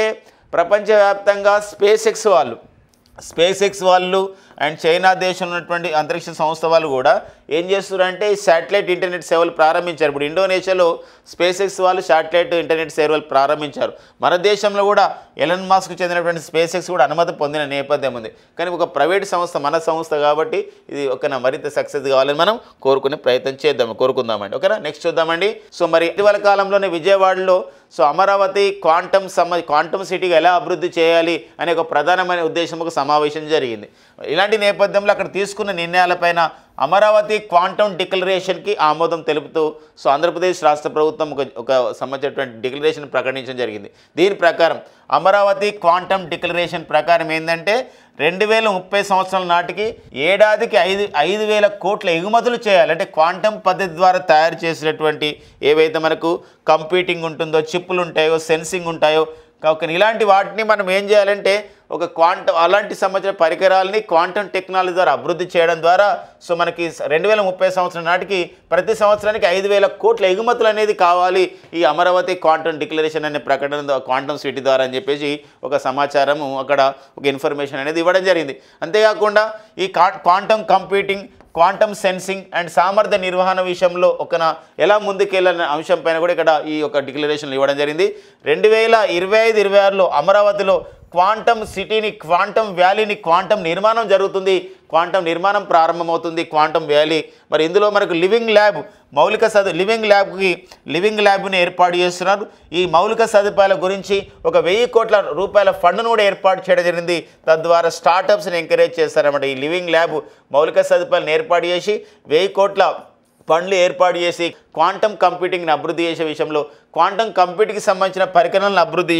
ప్రపంచవ్యాప్తంగా స్పేస్ ఎక్స్ వాళ్ళు అండ్ చైనా దేశంలో ఉన్నటువంటి అంతరిక్ష సంస్థ వాళ్ళు కూడా ఏం చేస్తున్నారంటే శాటిలైట్ ఇంటర్నెట్ సేవలు ప్రారంభించారు. ఇప్పుడు ఇండోనేషియాలో స్పేస్ ఎక్స్ వాళ్ళు శాటిలైట్ ఇంటర్నెట్ సేవలు ప్రారంభించారు. మన దేశంలో కూడా ఎలన్ మస్క్ చెందినటువంటి స్పేస్ ఎక్స్ కూడా అనుమతి పొందిన నేపథ్యం ఉంది. కానీ ఒక ప్రైవేట్ సంస్థ, మన సంస్థ కాబట్టి ఇది మరింత సక్సెస్ కావాలని మనం కోరుకుందామండి. ఓకేనా, నెక్స్ట్ చూద్దామండి. మరి ఇటీవల కాలంలోనే విజయవాడలో అమరావతి క్వాంటమ్ సిటీగా ఎలా అభివృద్ధి చేయాలి అనే ఒక ప్రధానమైన ఉద్దేశం ఒక సమావేశం జరిగింది. ఇలాంటి నేపథ్యంలో అక్కడ తీసుకున్న నిర్ణయాలపైన అమరావతి క్వాంటమ్ డిక్లరేషన్కి ఆమోదం తెలుపుతూ ఆంధ్రప్రదేశ్ రాష్ట్ర ప్రభుత్వం ఒక సంబంధించినటువంటి డిక్లరేషన్ ప్రకటించడం జరిగింది. దీని ప్రకారం అమరావతి క్వాంటమ్ డిక్లరేషన్ ప్రకారం ఏంటంటే 2030 సంవత్సరాల నాటికి ఏడాదికి 5,000 కోట్ల ఎగుమతులు చేయాలి. అంటే క్వాంటమ్ పద్ధతి ద్వారా తయారు చేసినటువంటి ఏవైతే మనకు కంప్యూటింగ్ ఉంటుందో, చిప్పులు ఉంటాయో, సెన్సింగ్ ఉంటాయో, ఇలాంటి వాటిని మనం ఏం చేయాలంటే అలాంటి సంబంధించిన పరికరాలని క్వాంటమ్ టెక్నాలజీ ద్వారా అభివృద్ధి చేయడం ద్వారా మనకి 2030 సంవత్సరం నాటికి ప్రతి సంవత్సరానికి 5,000 కోట్ల ఎగుమతులు అనేది కావాలి ఈ అమరావతి క్వాంటమ్ డిక్లరేషన్ అనే ప్రకటన క్వాంటమ్ సిటీ ద్వారా అని చెప్పేసి ఒక సమాచారము అక్కడ ఒక ఇన్ఫర్మేషన్ అనేది ఇవ్వడం జరిగింది. అంతేకాకుండా ఈ quantum computing, quantum sensing and సామర్థ్య నిర్వహణ విషయంలో ఎలా ముందుకెళ్ళాలనే అంశం పైన కూడా ఇక్కడ ఈ యొక్క డిక్లరేషన్లు ఇవ్వడం జరిగింది. 2025-26లో అమరావతిలో క్వాంటమ్ సిటీని, క్వాంటమ్ వ్యాలీని, క్వాంటమ్ నిర్మాణం జరుగుతుంది. క్వాంటమ్ నిర్మాణం ప్రారంభమవుతుంది, క్వాంటమ్ వ్యాలీ. మరి ఇందులో మనకు లివింగ్ ల్యాబ్ని ఏర్పాటు చేస్తున్నారు. ఈ మౌలిక సదుపాయాల గురించి ఒక 1,000 కోట్ల రూపాయల ఫండ్ను కూడా ఏర్పాటు చేయడం జరిగింది. తద్వారా స్టార్టప్స్ని ఎంకరేజ్ చేస్తారన్నమాట. ఈ లివింగ్ ల్యాబ్ మౌలిక సదుపాయాలను ఏర్పాటు చేసి 1,000 కోట్ల ఫండ్లు ఏర్పాటు చేసి క్వాంటమ్ కంప్యూటింగ్ని అభివృద్ధి చేసే విషయంలో క్వాంటమ్ కంప్యూటింగ్కి సంబంధించిన పరికరాలను అభివృద్ధి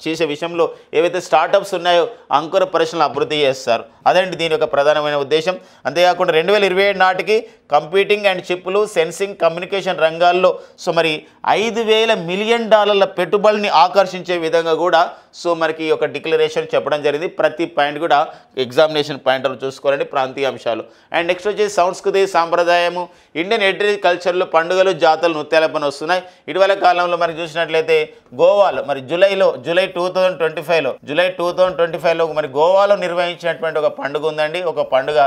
చేసే విషయంలో ఏవైతే స్టార్టప్స్ ఉన్నాయో అంకుర పరిశ్రమలు అభివృద్ధి చేస్తారు. అదండి దీని యొక్క ప్రధానమైన ఉద్దేశం. అంతేకాకుండా 2027 నాటికి కంప్యూటింగ్ అండ్ చిప్లు, సెన్సింగ్, కమ్యూనికేషన్ రంగాల్లో సో మరి $5,000 మిలియన్ పెట్టుబడిని ఆకర్షించే విధంగా కూడా సో మనకి ఒక డిక్లరేషన్ చెప్పడం జరిగింది. ప్రతి పాయింట్ కూడా ఎగ్జామినేషన్ పాయింట్లు చూసుకోవాలండి, ప్రాంతీయ అంశాలు. అండ్ నెక్స్ట్ వచ్చేసి సంస్కృతి, సాంప్రదాయము, ఇండియన్ హెరిటేజ్ కల్చర్లో పండుగలు, జాతరలు, నృత్యాల పని వస్తున్నాయి. ఇటీవల కాలంలో మనకి చూసినట్లయితే గోవాలో మరి జూలై 2025లో మరి గోవాలో నిర్వహించినటువంటి ఒక పండుగ ఉందండి. ఒక పండుగ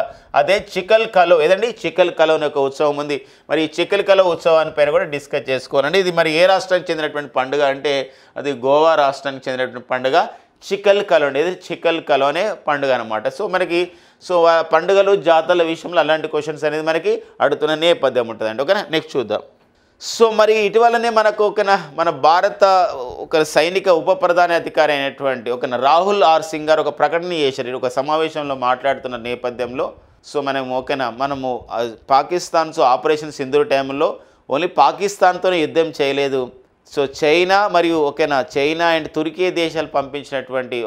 అదే చికల్ కలో. ఏదండి చికల్ కలో అనే ఒక ఉత్సవం ఉంది. మరి ఈ చికల్ కలో ఉత్సవాన్ని పైన కూడా డిస్కస్ చేసుకోవాలండి. ఇది మరి ఏ రాష్ట్రానికి చెందినటువంటి పండుగ అంటే అది గోవా రాష్ట్రానికి చెందినటువంటి పండుగ చికల్ కలో అండి. ఇది చికల్ కలో అనే పండుగ అనమాట. సో మనకి పండుగలు, జాతరల విషయంలో అలాంటి క్వశ్చన్స్ అనేది మనకి అడుగుతున్న నేపథ్యం ఉంటుందండి. ఓకేనా, నెక్స్ట్ చూద్దాం. సో మరి ఇటీవలనే మనకు మన భారత ఒక సైనిక ఉప ప్రధాన అధికారి అయినటువంటి రాహుల్ ఆర్ సింగ్ గారు ఒక ప్రకటన చేశారు. ఒక సమావేశంలో మాట్లాడుతున్న నేపథ్యంలో సో మనము పాకిస్తాన్ ఆపరేషన్ సింధూర్ టైంలో ఓన్లీ పాకిస్తాన్తోనే యుద్ధం చేయలేదు. సో చైనా మరియు చైనా అండ్ తుర్కీ దేశాలు పంపించినటువంటి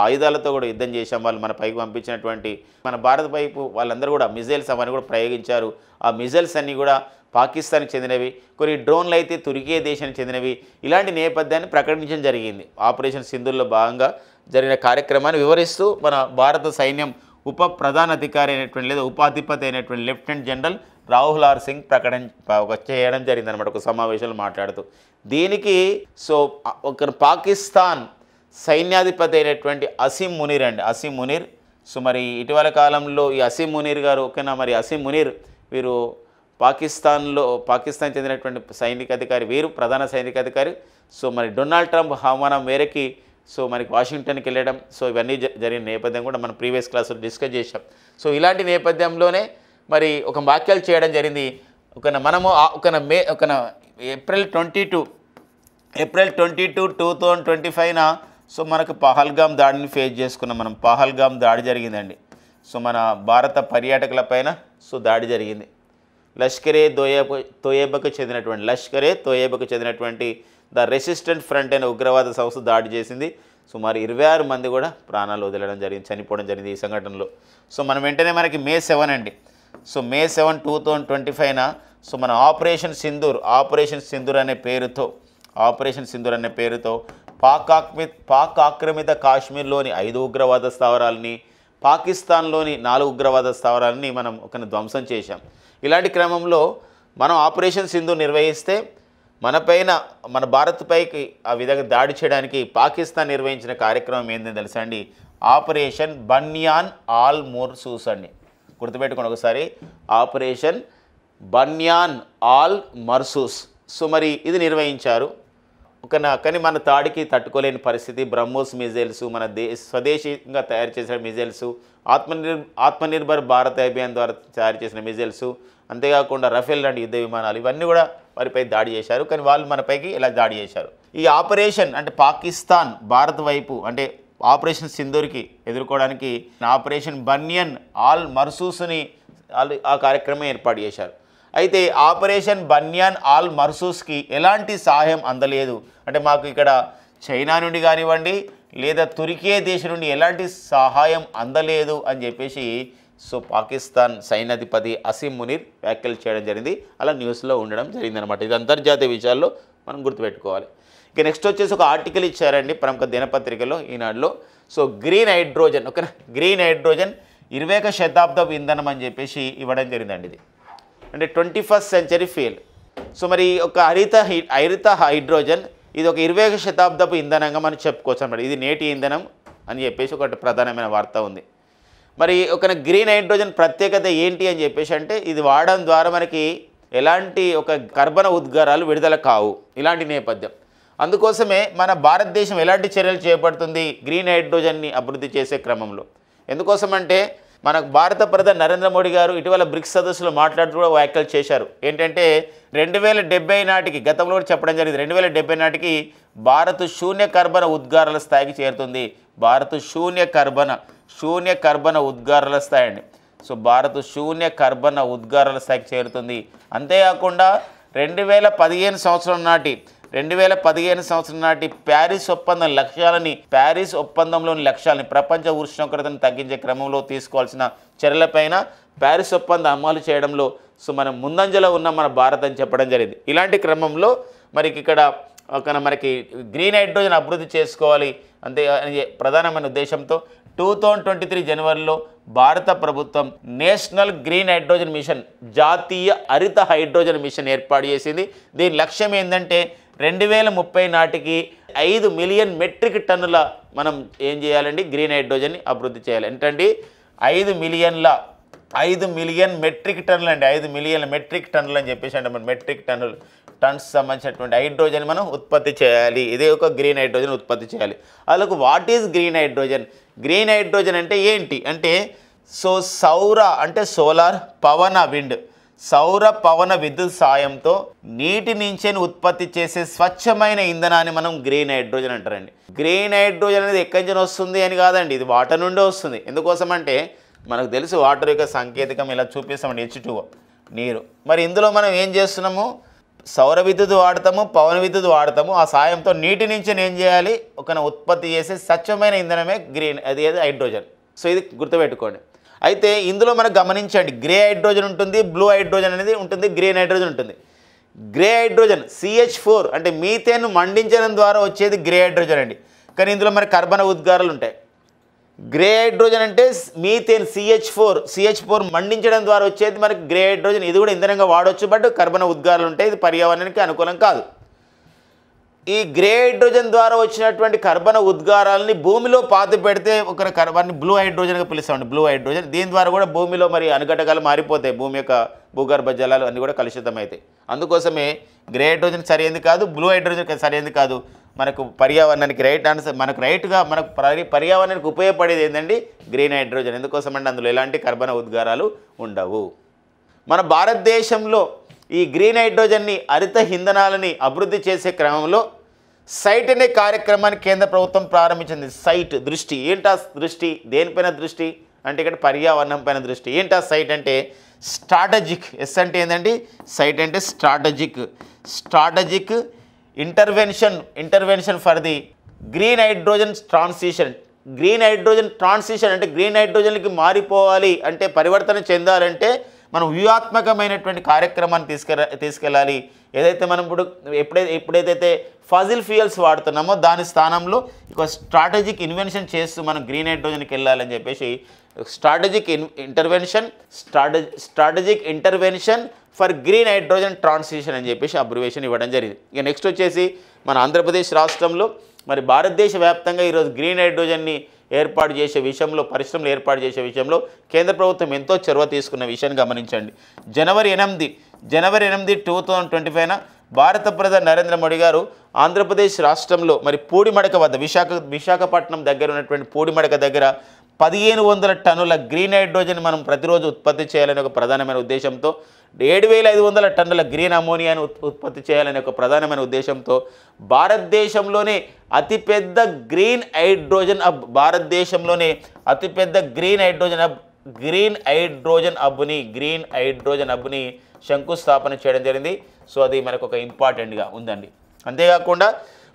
ఆయుధాలతో కూడా యుద్ధం చేశాం. వాళ్ళు మన పైకి పంపించినటువంటి మన భారత వైపు వాళ్ళందరూ కూడా మిజైల్స్ అవన్నీ కూడా ప్రయోగించారు. ఆ మిజైల్స్ అన్నీ కూడా పాకిస్తాన్కి చెందినవి, కొన్ని డ్రోన్లు అయితే తుర్కీ దేశానికి చెందినవి. ఇలాంటి నేపథ్యాన్ని ప్రకటించడం జరిగింది. ఆపరేషన్ సింధూర్లో భాగంగా జరిగిన కార్యక్రమాన్ని వివరిస్తూ మన భారత సైన్యం ఉప ప్రధాన అధికారి అయినటువంటి లేదా ఉపాధిపతి అయినటువంటి lieutenant general Rahul R Singh ప్రకటన చేయడం జరిగిందనమాట ఒక సమావేశంలో మాట్లాడుతూ. దీనికి సో పాకిస్తాన్ సైన్యాధిపతి అయినటువంటి అసీం మునీర్ సో మరి ఇటీవల కాలంలో ఈ అసీం మునీర్ గారు మరి అసీం మునీర్ వీరు పాకిస్తాన్ చెందినటువంటి సైనికాధికారి, వీరు ప్రధాన సైనికాధికారి. సో మరి డొనాల్డ్ ట్రంప్ ఆహ్వానం మేరకి సో మనకి వాషింగ్టన్కి వెళ్ళడం, సో ఇవన్నీ జరిగిన నేపథ్యం కూడా మనం ప్రీవియస్ క్లాసులో డిస్కస్ చేసాం. సో ఇలాంటి నేపథ్యంలోనే మరి ఒక వ్యాఖ్యలు చేయడం జరిగింది. మనము ఏప్రిల్ 22, 2025న సో మనకు పహల్గామ్ దాడిని ఫేస్ చేసుకున్నాం. మనం పహల్గామ్ దాడి జరిగిందండి. సో మన భారత పర్యాటకుల పైన సో దాడి జరిగింది. లష్కరే తోయేబాకు చెందినటువంటి ద రెసిస్టెంట్ ఫ్రంట్ అయిన ఉగ్రవాద సంస్థ దాడి చేసింది. సుమారు 26 మంది కూడా ప్రాణాలు వదిలడం జరిగింది, చనిపోవడం జరిగింది ఈ సంఘటనలో. సో మనం వెంటనే మనకి May 7 అండి. సో May 7, 2025న సో మన ఆపరేషన్ సింధూర్ అనే పేరుతో పాక్ ఆక్రమిత కాశ్మీర్లోని 5 ఉగ్రవాద స్థావరాలని, పాకిస్తాన్లోని 4 ఉగ్రవాద స్థావరాలని మనం ధ్వంసం చేశాం. ఇలాంటి క్రమంలో మనం ఆపరేషన్ సింధూర్ నిర్వహిస్తే మన భారత్ పైకి ఆ విధంగా దాడి చేయడానికి పాకిస్తాన్ నిర్వహించిన కార్యక్రమం ఏంటని తెలుసా అండి? ఆపరేషన్ బన్యాన్ ఆల్ మర్సూస్ అండి. గుర్తుపెట్టుకోండి ఒకసారి, ఆపరేషన్ బన్యాన్ ఆల్ మర్సూస్. సో మరి ఇది నిర్వహించారు. కానీ మన తాడికి తట్టుకోలేని పరిస్థితి. బ్రహ్మోస్ మిజైల్స్, మన స్వదేశీయంగా తయారు చేసిన మిజైల్స్, ఆత్మనిర్భర్ భారత్ అభియాన్ ద్వారా తయారు చేసిన మిజైల్స్, అంతేకాకుండా రఫేల్ లాంటి యుద్ధ విమానాలు, ఇవన్నీ కూడా వారిపై దాడి చేశారు. కానీ వాళ్ళు మనపైకి ఇలా దాడి చేశారు. ఈ ఆపరేషన్ అంటే పాకిస్తాన్ భారత్ వైపు అంటే ఆపరేషన్ సింధూర్కి ఎదుర్కోవడానికి ఆపరేషన్ బన్యన్ ఆల్ మర్సూస్ని ఆ కార్యక్రమం ఏర్పాటు చేశారు. అయితే ఆపరేషన్ బన్యాన్ ఆల్ మర్సూస్కి ఎలాంటి సహాయం అందలేదు. అంటే మాకు ఇక్కడ చైనా నుండి కానివ్వండి లేదా తుర్కీ దేశం నుండి ఎలాంటి సహాయం అందలేదు అని చెప్పేసి సో పాకిస్తాన్ సైన్యాధిపతి అసీం మునీర్ వ్యాఖ్యలు చేయడం జరిగింది. అలా న్యూస్లో ఉండడం జరిగిందనమాట. ఇది అంతర్జాతీయ విషయాల్లో మనం గుర్తుపెట్టుకోవాలి. ఇక నెక్స్ట్ వచ్చేసి ఒక ఆర్టికల్ ఇచ్చారండి ప్రముఖ దినపత్రికలో, ఈనాడులో. సో గ్రీన్ హైడ్రోజన్ 21వ శతాబ్దపు ఇంధనం అని చెప్పేసి ఇవ్వడం జరిగిందండి. ఇది అంటే 21st సెంచరీ ఫ్యూయల్. సో మరి ఒక హరిత హైడ్రోజన్ ఇది ఒక 21వ శతాబ్దపు ఇంధనంగా మనం చెప్పుకోవచ్చు అన్నమాట. ఇది నేటి ఇంధనం అని చెప్పేసి ఒకటి ప్రధానమైన వార్త ఉంది. మరి గ్రీన్ హైడ్రోజన్ ప్రత్యేకత ఏంటి అని చెప్పేసి అంటే ఇది వాడడం ద్వారా మనకి ఎలాంటి కర్బన ఉద్గారాలు విడుదల కావు, ఇలాంటి నేపథ్యం. అందుకోసమే మన భారతదేశం ఎలాంటి చర్యలు చేపడుతుంది గ్రీన్ హైడ్రోజన్ని అభివృద్ధి చేసే క్రమంలో. ఎందుకోసమంటే మన భారత ప్రధాని నరేంద్ర మోడీ గారు ఇటీవల బ్రిక్స్ సదస్సులో మాట్లాడుతూ కూడా వ్యాఖ్యలు చేశారు. ఏంటంటే 2070 నాటికి, గతంలో కూడా చెప్పడం జరిగింది, 2070 నాటికి భారత్ శూన్య కర్బన ఉద్గారాల స్థాయికి చేరుతుంది. భారత్ శూన్య కర్బన ఉద్గారాల స్థాయి అండి. సో భారత్ శూన్య కర్బన ఉద్గారాల స్థాయికి చేరుతుంది. అంతేకాకుండా 2015 సంవత్సరం నాటి 2015 సంవత్సరం నాటి ప్యారిస్ ఒప్పందంలోని లక్ష్యాలని ప్రపంచ ఉష్ణోగ్రతను తగ్గించే క్రమంలో తీసుకోవాల్సిన చర్యలపైన ప్యారిస్ ఒప్పందం అమలు చేయడంలో సో మనం ముందంజలో ఉన్న మన భారత్ అని చెప్పడం జరిగింది. ఇలాంటి క్రమంలో మనకి ఇక్కడ మనకి గ్రీన్ హైడ్రోజన్ అభివృద్ధి చేసుకోవాలి అంతే ప్రధానమైన ఉద్దేశంతో 2023 జనవరిలో భారత ప్రభుత్వం నేషనల్ గ్రీన్ హైడ్రోజన్ మిషన్, జాతీయ హరిత హైడ్రోజన్ మిషన్ ఏర్పాటు చేసింది. దీని లక్ష్యం ఏంటంటే 2030 నాటికి 5 మిలియన్ మెట్రిక్ టన్నుల మనం ఏం చేయాలండి, గ్రీన్ హైడ్రోజన్ని అభివృద్ధి చేయాలి. ఏంటండి 5 మిలియన్ మెట్రిక్ టన్నులు అండి, 5 మిలియన్ మెట్రిక్ టన్నులు అని చెప్పేసి అంటే మన మెట్రిక్ టన్స్ సంబంధించినటువంటి హైడ్రోజన్ మనం ఉత్పత్తి చేయాలి. ఇదే ఒక గ్రీన్ హైడ్రోజన్ ఉత్పత్తి చేయాలి. అలాగే what is green hydrogen? Green hydrogen అంటే ఏంటి అంటే సౌర అంటే సోలార్, పవన విండ్, సౌర పవన విద్యుత్ సాయంతో నీటి నుంచే ఉత్పత్తి చేసే స్వచ్ఛమైన ఇంధనాన్ని మనం గ్రీన్ హైడ్రోజన్ అంటారండి. గ్రీన్ హైడ్రోజన్ అనేది ఎక్కడి నుంచి వస్తుంది అని కాదండి, ఇది వాటర్ నుండే వస్తుంది. ఎందుకోసం అంటే మనకు తెలుసు వాటర్ యొక్క సంకేతికం ఇలా చూపిస్తామండి, H2O నీరు. మరి ఇందులో మనం ఏం చేస్తున్నాము, సౌర విద్యుత్ వాడతాము, పవన విద్యుత్ వాడతాము. ఆ సాయంతో నీటి నుంచి ఏం చేయాలి, ఒక ఉత్పత్తి చేసే స్వచ్ఛమైన ఇంధనమే గ్రీన్, అది హైడ్రోజన్. సో ఇది గుర్తుపెట్టుకోండి. అయితే ఇందులో మనం గమనించండి, గ్రే హైడ్రోజన్ ఉంటుంది, బ్లూ హైడ్రోజన్ అనేది ఉంటుంది, గ్రీన్ హైడ్రోజన్ ఉంటుంది. గ్రే హైడ్రోజన్ CH4 అంటే మీథేన్ మండించడం ద్వారా వచ్చేది గ్రే హైడ్రోజన్ అండి. కానీ ఇందులో మరి కర్బన ఉద్గారాలు ఉంటాయి. గ్రే హైడ్రోజన్ అంటే మీథేన్ CH4 మండించడం ద్వారా వచ్చేది మనకి గ్రే హైడ్రోజన్. ఇది కూడా ఇంధనంగా వాడవచ్చు, బట్ కర్బన ఉద్గారాలు ఉంటాయి, ఇది పర్యావరణానికి అనుకూలం కాదు. ఈ గ్రే హైడ్రోజన్ ద్వారా వచ్చినటువంటి కర్బన ఉద్గారాలని భూమిలో పాతి పెడితే ఒక కర్బన్ని బ్లూ హైడ్రోజన్గా పిలుస్తామండి, బ్లూ హైడ్రోజన్. దీని ద్వారా కూడా భూమిలో మరి అనుఘటకాలు మారిపోతాయి, భూమి యొక్క భూగర్భ జలాలు అన్నీ కూడా కలుషితమవుతాయి. అందుకోసమే గ్రే హైడ్రోజన్ సరైనది కాదు, బ్లూ హైడ్రోజన్ సరైనది కాదు. మనకు పర్యావరణానికి రైట్ ఆన్సర్, మనకు రైట్గా మనకు పర్యావరణానికి ఉపయోగపడేది ఏంటండి, గ్రీన్ హైడ్రోజన్. ఎందుకోసం అంటే అందులో ఎలాంటి కర్బన ఉద్గారాలు ఉండవు. మన భారతదేశంలో ఈ గ్రీన్ హైడ్రోజన్ని హరిత ఇంధనాలని అభివృద్ధి చేసే క్రమంలో సైట్ అనే కార్యక్రమాన్ని కేంద్ర ప్రభుత్వం ప్రారంభించింది. సైట్ దృష్టి ఏంటా, దృష్టి దేనిపైన దృష్టి అంటే ఇక్కడ పర్యావరణం పైన దృష్టి. ఏంటా సైట్ అంటే స్ట్రాటజిక్, ఎస్ అంటే ఏంటండి, సైట్ అంటే strategic intervention for the green hydrogen transition. Green hydrogen transition అంటే గ్రీన్ హైడ్రోజన్కి మారిపోవాలి అంటే పరివర్తన చెందాలంటే మనం వ్యూహాత్మకమైనటువంటి కార్యక్రమాన్ని తీసుకెళ్ళాలి. ఏదైతే మనం ఎప్పుడైతే ఫజిల్ ఫ్యూయల్స్ వాడుతున్నామో దాని స్థానంలో ఒక స్ట్రాటజిక్ ఇన్వెన్షన్ చేస్తూ మనం గ్రీన్ హైడ్రోజన్కి వెళ్ళాలని చెప్పేసి strategic intervention for green hydrogen transition అని చెప్పేసి అబ్రివేషన్ ఇవ్వడం జరిగింది. ఇక నెక్స్ట్ వచ్చేసి మన ఆంధ్రప్రదేశ్ రాష్ట్రంలో మరి భారతదేశ వ్యాప్తంగా ఈరోజు గ్రీన్ హైడ్రోజన్ని పరిశ్రమలు ఏర్పాటు చేసే విషయంలో కేంద్ర ప్రభుత్వం ఎంతో చొరవ తీసుకున్న విషయాన్ని గమనించండి. జనవరి 8, 2025 భారత ప్రధాని నరేంద్ర మోడీ గారు ఆంధ్రప్రదేశ్ రాష్ట్రంలో మరి పూడిమడక వద్ద విశాఖపట్నం దగ్గర ఉన్నటువంటి పూడిమడక దగ్గర 1500 టన్నుల గ్రీన్ హైడ్రోజన్ మనం ప్రతిరోజు ఉత్పత్తి చేయాలనే ఒక ప్రధానమైన ఉద్దేశంతో 7500 టన్నుల గ్రీన్ అమోనియాను ఉత్పత్తి చేయాలనే ఒక ప్రధానమైన ఉద్దేశంతో భారతదేశంలోనే అతిపెద్ద గ్రీన్ హైడ్రోజన్ హబ్ని శంకుస్థాపన చేయడం జరిగింది. సో అది మనకు ఒక ఇంపార్టెంట్గా ఉందండి. అంతేకాకుండా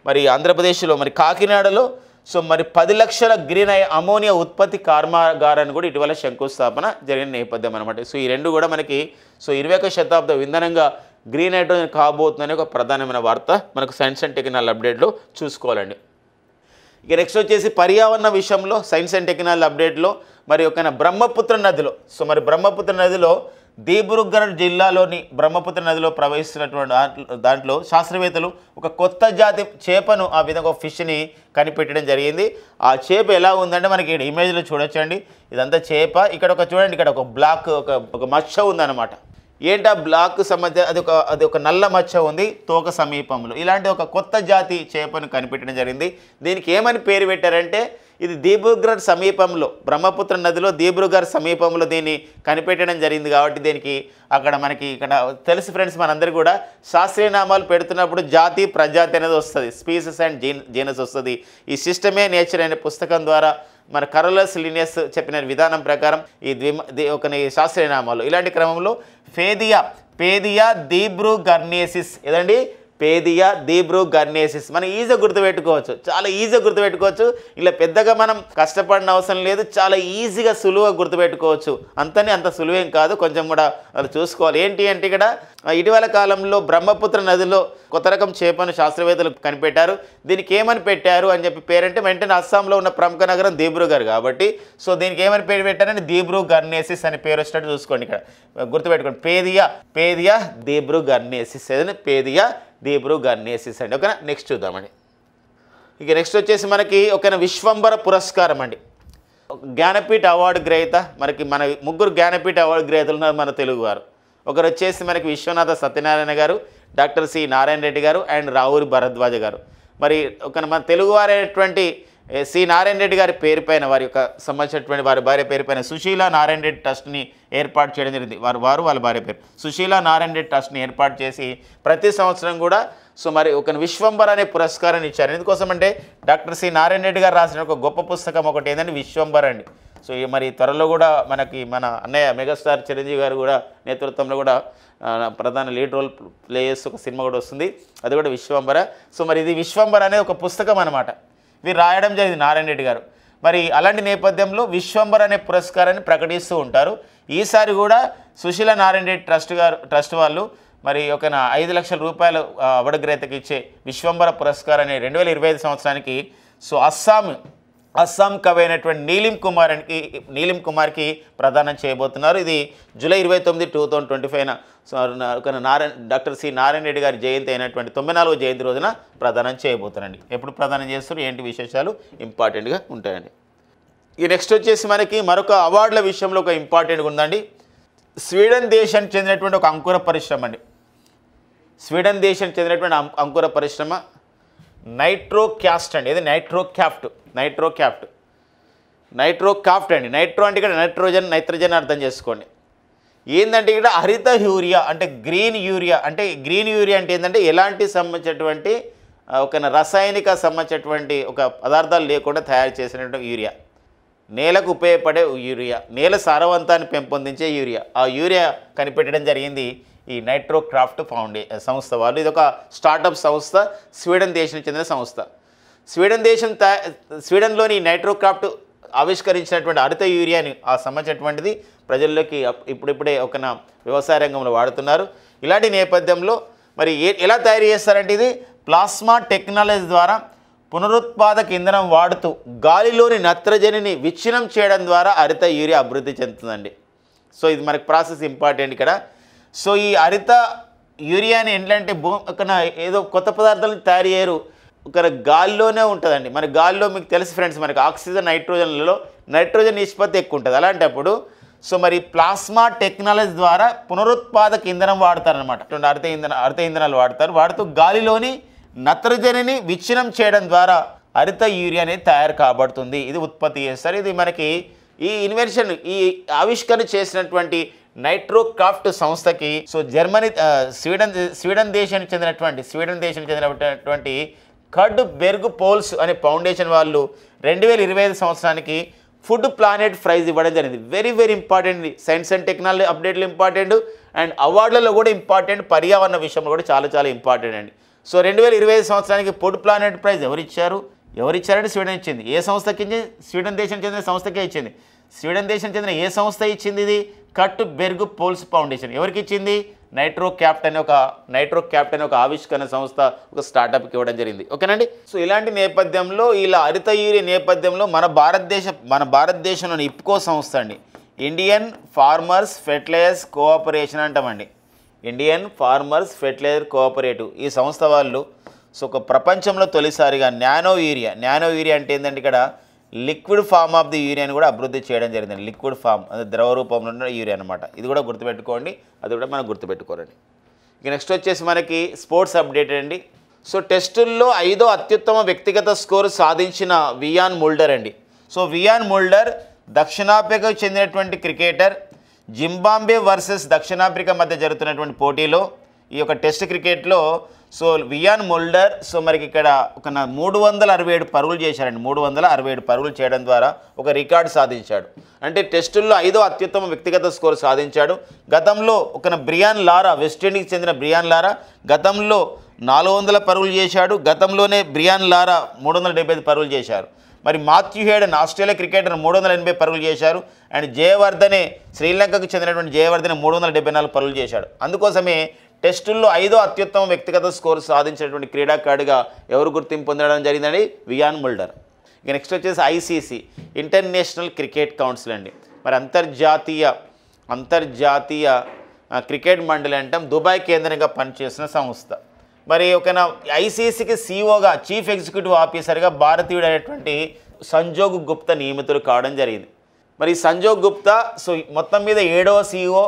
మరి ఆంధ్రప్రదేశ్లో మరి కాకినాడలో సో మరి 10 లక్షల గ్రీన్ అమోనియా ఉత్పత్తి కర్మాగారాన్ని కూడా ఇటీవల శంకుస్థాపన జరిగిన నేపథ్యం అనమాట. సో ఈ రెండు కూడా మనకి 21వ శతాబ్దం ఇంధనంగా గ్రీన్ హైడ్రోజన్ కాబోతుందనే ఒక ప్రధానమైన వార్త మనకు సైన్స్ అండ్ టెక్నాలజీ అప్డేట్లో చూసుకోవాలండి. ఇక నెక్స్ట్ వచ్చేసి పర్యావరణ విషయంలో సైన్స్ అండ్ టెక్నాలజీ అప్డేట్లో మరి ఒక బ్రహ్మపుత్ర నదిలో దీబ్రుగఢ్ జిల్లాలోని బ్రహ్మపుత్ర నదిలో ప్రవహిస్తున్నటువంటి దాంట్లో శాస్త్రవేత్తలు ఒక కొత్త జాతి చేపను, ఆ విధంగా ఫిష్ని కనిపెట్టడం జరిగింది. ఆ చేప ఎలా ఉందంటే మనకి ఇక్కడ ఇమేజ్లో చూడొచ్చండి, ఇదంతా చేప. ఇక్కడ చూడండి, ఇక్కడ ఒక బ్లాక్ ఒక మచ్చ ఉందన్నమాట. ఏంటా బ్లాక్ సంబంధించి అది ఒక నల్ల మచ్చ ఉంది తోక సమీపంలో. ఇలాంటి ఒక కొత్త జాతి చేపను కనిపెట్టడం జరిగింది. దీనికి ఏమని పేరు పెట్టారంటే ఇది దీబ్రుగఢ్ సమీపంలో, బ్రహ్మపుత్ర నదిలో దీబ్రుగఢ్ సమీపంలో దీన్ని కనిపెట్టడం జరిగింది. కాబట్టి దీనికి అక్కడ మనకి ఇక్కడ తెలుసు ఫ్రెండ్స్, మనందరికీ కూడా శాస్త్రీయ నామాలు పెడుతున్నప్పుడు జాతి ప్రజాతి అనేది వస్తుంది, స్పీసెస్ అండ్ జీనస్ వస్తుంది. ఈ సిస్టమే నేచర్ అనే పుస్తకం ద్వారా మన కరోలస్ లినియస్ చెప్పిన విధానం ప్రకారం ఈ శాస్త్రీయ నామాలు ఇలాంటి క్రమంలో పేదియా దీబ్రుగర్నేసిస్ ఏదండి పేదియా దీబ్రూ గర్నేసిస్. మనం ఈజీగా గుర్తుపెట్టుకోవచ్చు, చాలా ఈజీగా గుర్తుపెట్టుకోవచ్చు. ఇలా పెద్దగా మనం కష్టపడిన అవసరం లేదు, చాలా ఈజీగా సులువుగా గుర్తుపెట్టుకోవచ్చు. అంత సులువేం కాదు, కొంచెం కూడా అది చూసుకోవాలి. ఏంటి అంటే ఇక్కడ ఇటీవల కాలంలో బ్రహ్మపుత్ర నదిలో కొత్త రకం చేపను శాస్త్రవేత్తలు కనిపెట్టారు. దీనికి ఏమని పెట్టారు అని చెప్పి పేరంటే వెంటనే అస్సాంలో ఉన్న ప్రముఖ నగరం దీబ్రూగర్ కాబట్టి సో దీనికి ఏమని పేరు పెట్టారంటే దీబ్రూ గర్నేసిస్ అనే పేరు వచ్చినట్టు చూసుకోండి. ఇక్కడ గుర్తుపెట్టుకోండి, పేదియా దీబ్రూ గర్నేసిస్ ఏదైనా పేదియా దీబ్రూ గర్నేసిస్ అండి. ఓకేనా, నెక్స్ట్ చూద్దామండి. ఇక నెక్స్ట్ వచ్చేసి మనకి ఒక విశ్వంబర పురస్కారం అండి. జ్ఞానపీఠ అవార్డు గ్రహీత మనకి మన ముగ్గురు జ్ఞానపీఠ అవార్డు గ్రహీతలు ఉన్నారు మన తెలుగువారు. ఒకరు వచ్చేసి మనకి విశ్వనాథ సత్యనారాయణ గారు, డాక్టర్ సి నారాయణ రెడ్డి గారు అండ్ రావూరి భరద్వాజ గారు. మరి ఒక మన తెలుగువారైనటువంటి సి నారాయణ రెడ్డి గారి పేరు పైన వారి యొక్క సంబంధించినటువంటి వారి భార్య పేరు పైన సుశీల నారాయణ రెడ్డి ట్రస్ట్ని ఏర్పాటు చేయడం జరిగింది. వాళ్ళ భార్య పేరు సుశీల నారాయణ రెడ్డి ట్రస్ట్ని ఏర్పాటు చేసి ప్రతి సంవత్సరం కూడా సో మరి ఒక విశ్వంబర్ అనే పురస్కారాన్ని ఇచ్చారు. ఎందుకోసం అంటే డాక్టర్ సి నారాయణ రెడ్డి గారు రాసిన ఒక గొప్ప పుస్తకం ఒకటి ఏంటంటే విశ్వంబర్ అండి. సో మరి త్వరలో కూడా మనకి మన అన్నయ్య మెగాస్టార్ చిరంజీవి గారు కూడా నేతృత్వంలో కూడా ప్రధాన లీడ్ రోల్ ప్లే చేస్తూ ఒక సినిమా కూడా వస్తుంది, అది కూడా విశ్వంబర. సో మరి ఇది విశ్వంబర అనేది ఒక పుస్తకం అన్నమాట. ఇవి రాయడం జరిగింది నారాయణ రెడ్డి గారు. మరి అలాంటి నేపథ్యంలో విశ్వంబర్ అనే పురస్కారాన్ని ప్రకటిస్తూ ఉంటారు. ఈసారి కూడా సుశీల నారాయణ రెడ్డి ట్రస్ట్ వాళ్ళు మరి ఒక 5 లక్షల రూపాయలు అవార్డు గ్రహీతకి ఇచ్చే విశ్వంబర పురస్కారాన్ని 2025 సంవత్సరానికి సో అస్సాం కవి అయినటువంటి నీలిం కుమార్కి ప్రదానం చేయబోతున్నారు. ఇది July 29, 2025 doctor C Narayana Reddy గారి జయంతి అయినటువంటి 94వ జయంతి రోజున ప్రదానం చేయబోతున్నారండి. ఎప్పుడు ప్రదానం చేస్తారు, ఏంటి విశేషాలు ఇంపార్టెంట్గా ఉంటాయండి. ఈ నెక్స్ట్ వచ్చేసి మనకి మరొక అవార్డుల విషయంలో ఒక ఇంపార్టెంట్గా ఉందండి. స్వీడన్ దేశానికి చెందినటువంటి ఒక అంకుర పరిశ్రమ అండి. స్వీడన్ దేశానికి చెందినటువంటి అంకుర పరిశ్రమ నైట్రోక్యాస్ట్ అండి. ఇది నైట్రోక్రాఫ్ట్ అండి. నైట్రో అంటే ఇక్కడ నైట్రోజన్ అర్థం చేసుకోండి. ఏంటంటే ఇక్కడ హరిత యూరియా అంటే గ్రీన్ యూరియా అంటే ఏంటంటే ఎలాంటి సంబంధించినటువంటి ఒక రసాయనిక సంబంధించినటువంటి ఒక పదార్థాలు లేకుండా తయారు చేసినటువంటి యూరియా, నేలకు ఉపయోగపడే యూరియా, నేల సారవంతాన్ని పెంపొందించే యూరియా, ఆ యూరియా కనిపెట్టడం జరిగింది ఈ నైట్రోక్రాఫ్ట్ సంస్థ వాళ్ళు. ఇది ఒక స్టార్టప్ సంస్థ, స్వీడన్ దేశానికి చెందిన సంస్థ. స్వీడన్లోని నైట్రోక్రాఫ్ట్ ఆవిష్కరించినటువంటి హరిత యూరియాని ఆ సంబంధించినటువంటిది ప్రజల్లోకి ఇప్పుడిప్పుడే ఒక వ్యవసాయ రంగంలో వాడుతున్నారు. ఇలాంటి నేపథ్యంలో మరి ఎలా తయారు చేస్తారంటే ఇది ప్లాస్మా టెక్నాలజీ ద్వారా పునరుత్పాదక ఇంధనం వాడుతూ గాలిలోని నత్రజనిని విచ్ఛిన్నం చేయడం ద్వారా హరిత యూరియా అభివృద్ధి చెందుతుందండి. సో ఇది మనకి ప్రాసెస్ ఇంపార్టెంట్ ఇక్కడ. సో ఈ హరిత యూరియాని ఏంటంటే ఏదో కొత్త పదార్థాలను తయారు చేయరు, ఒక గాలిలోనే ఉంటుందండి. మన గాలిలో మీకు తెలుసు ఫ్రెండ్స్, మనకి ఆక్సిజన్ నైట్రోజన్ నిష్పత్తి ఎక్కువ ఉంటుంది. అలాంటప్పుడు సో మరి ప్లాస్మా టెక్నాలజీ ద్వారా పునరుత్పాదక ఇంధనం వాడతారనమాట. హరిత ఇంధనాలు వాడుతూ గాలిలోని నత్రజనిని విచ్ఛిన్నం చేయడం ద్వారా హరిత యూరియా అనేది తయారు కాబడుతుంది. ఇది ఉత్పత్తి చేస్తారు. ఇది మనకి ఈ ఇన్వెన్షన్ ఈ ఆవిష్కరణ చేసినటువంటి నైట్రోక్రాఫ్ట్ సంస్థకి సో స్వీడన్ దేశానికి చెందినటువంటి కడ్ బెర్గ్ పోల్స్ అనే ఫౌండేషన్ వాళ్ళు 2025 సంవత్సరానికి ఫుడ్ ప్లానెట్ ప్రైజ్ ఇవ్వడం జరిగింది. Very very important. Science and technology అప్డేట్లు ఇంపార్టెంట్ అండ్ అవార్డులలో కూడా ఇంపార్టెంట్, పర్యావరణ విషయంలో కూడా చాలా చాలా ఇంపార్టెంట్ అండి. సో 2025 సంవత్సరానికి ఫుడ్ ప్లానెట్ ప్రైజ్ ఎవరిచ్చారంటే స్వీడన్ ఇచ్చింది. ఏ సంస్థకి ఇచ్చింది? స్వీడన్ దేశానికి చెందిన సంస్థకే ఇచ్చింది. స్వీడన్ దేశానికి చెందిన ఏ సంస్థ ఇచ్చింది? ఇది కట్ బెర్గ్ పోల్స్ ఫౌండేషన్. ఎవరికి ఇచ్చింది? నైట్రోక్రాఫ్ట్ అనే ఒక ఆవిష్కరణ సంస్థ, ఒక స్టార్టప్కి ఇవ్వడం జరిగింది. ఓకేనండి. సో ఇలాంటి నేపథ్యంలో ఇలా హరిత యూరియా నేపథ్యంలో మన భారతదేశంలోని ఇప్కో సంస్థ అండి, ఇండియన్ ఫార్మర్స్ ఫెర్టిలైజర్స్ కోఆపరేషన్ అంటామండి. ఇండియన్ ఫార్మర్స్ ఫెర్టిలైజర్ కోఆపరేటివ్ ఈ సంస్థ వాళ్ళు సో ఒక ప్రపంచంలో తొలిసారిగా నానో యూరియా అంటే ఏంటంటే ఇక్కడ లిక్విడ్ ఫామ్ ఆఫ్ ది యూరియాని కూడా అభివృద్ధి చేయడం జరిగింది. లిక్విడ్ ఫామ్ అది ద్రవ రూపంలో ఉన్న యూరియా అనమాట. ఇది కూడా గుర్తుపెట్టుకోండి, అది కూడా మనం గుర్తుపెట్టుకోరండి. ఇక నెక్స్ట్ వచ్చేసి మనకి స్పోర్ట్స్ అప్డేట్ అండి. సో టెస్టుల్లో 5వ అత్యుత్తమ వ్యక్తిగత స్కోరు సాధించిన వియాన్ ముల్డర్ అండి. సో వియాన్ ముల్డర్ దక్షిణాఫ్రికాకు చెందినటువంటి క్రికెటర్. జింబాబ్వే వర్సెస్ దక్షిణాఫ్రికా మధ్య జరుగుతున్నటువంటి పోటీలో ఈ యొక్క టెస్ట్ క్రికెట్లో సో వియాన్ ముల్డర్ సో మనకి ఇక్కడ ఒక 367 పరుగులు చేశారండి. 367 పరుగులు చేయడం ద్వారా ఒక రికార్డు సాధించాడు. అంటే టెస్టుల్లో 5వ అత్యుత్తమ వ్యక్తిగత స్కోరు సాధించాడు. గతంలో ఒక బ్రియాన్ లారా, వెస్టిండీస్కి చెందిన బ్రియాన్ లారా గతంలో 400 పరుగులు చేశాడు. గతంలోనే బ్రియాన్ లారా 375 పరుగులు చేశారు. మరి మాథ్యూ హేడన్ ఆస్ట్రేలియా క్రికెటర్ 380 పరుగులు చేశారు. అండ్ జయవర్ధనే శ్రీలంకకు చెందినటువంటి జయవర్ధనే 374 పరుగులు చేశాడు. అందుకోసమే టెస్టుల్లో 5వ అత్యుత్తమ వ్యక్తిగత స్కోరు సాధించినటువంటి క్రీడాకారుడిగా ఎవరు గుర్తింపు పొందడం జరిగిందండి? Wiaan Mulder. ఇక నెక్స్ట్ వచ్చేసి ఐసీసీ ఇంటర్నేషనల్ క్రికెట్ కౌన్సిల్ అండి. మరి అంతర్జాతీయ క్రికెట్ మండలి అంటాం, దుబాయ్ కేంద్రంగా పనిచేసిన సంస్థ. మరి ఒక ఐసీసీకి సీఓగా చీఫ్ ఎగ్జిక్యూటివ్ ఆఫీసర్గా భారతీయుడైనటువంటి సంజోగ్ గుప్తా నియమితులు కావడం జరిగింది. మరి సంజోగ్ గుప్తా సో మొత్తం మీద 7వ సీఓ.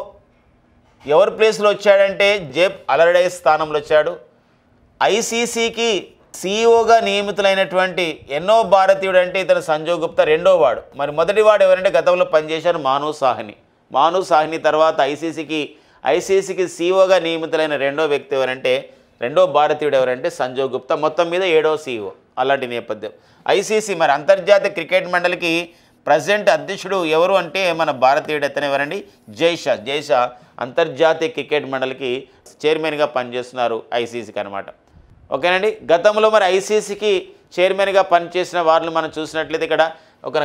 ఎవరి ప్లేస్లో వచ్చాడంటే జేబ్ అలర్డైస్ స్థానంలో వచ్చాడు. ఐసీసీకి సీఈఓగా నియమితులైనటువంటి ఎన్నో భారతీయుడు అంటే ఇతను సంజోగ్ గుప్తా 2వ వాడు. మరి మొదటి వాడు ఎవరంటే గతంలో పనిచేశారు మాను సాహ్ని తర్వాత ఐసీసీకి సీఈఓగా నియమితులైన 2వ వ్యక్తి ఎవరంటే 2వ భారతీయుడు ఎవరంటే సంజోగ్ గుప్తా. మొత్తం మీద 7వ సీఈఓ. అలాంటి నేపథ్యం ఐసీసీ. మరి అంతర్జాతీయ క్రికెట్ మండలికి ప్రెసిడెంట్ అధ్యక్షుడు ఎవరు అంటే మన భారతీయుడు అతను ఎవరండి? జైషా అంతర్జాతీయ క్రికెట్ మండలికి చైర్మన్గా పనిచేస్తున్నారు ఐసీసీకి అనమాట. ఓకేనండి. గతంలో మరి ఐసీసీకి చైర్మన్గా పనిచేసిన వాళ్ళు మనం చూసినట్లయితే ఇక్కడ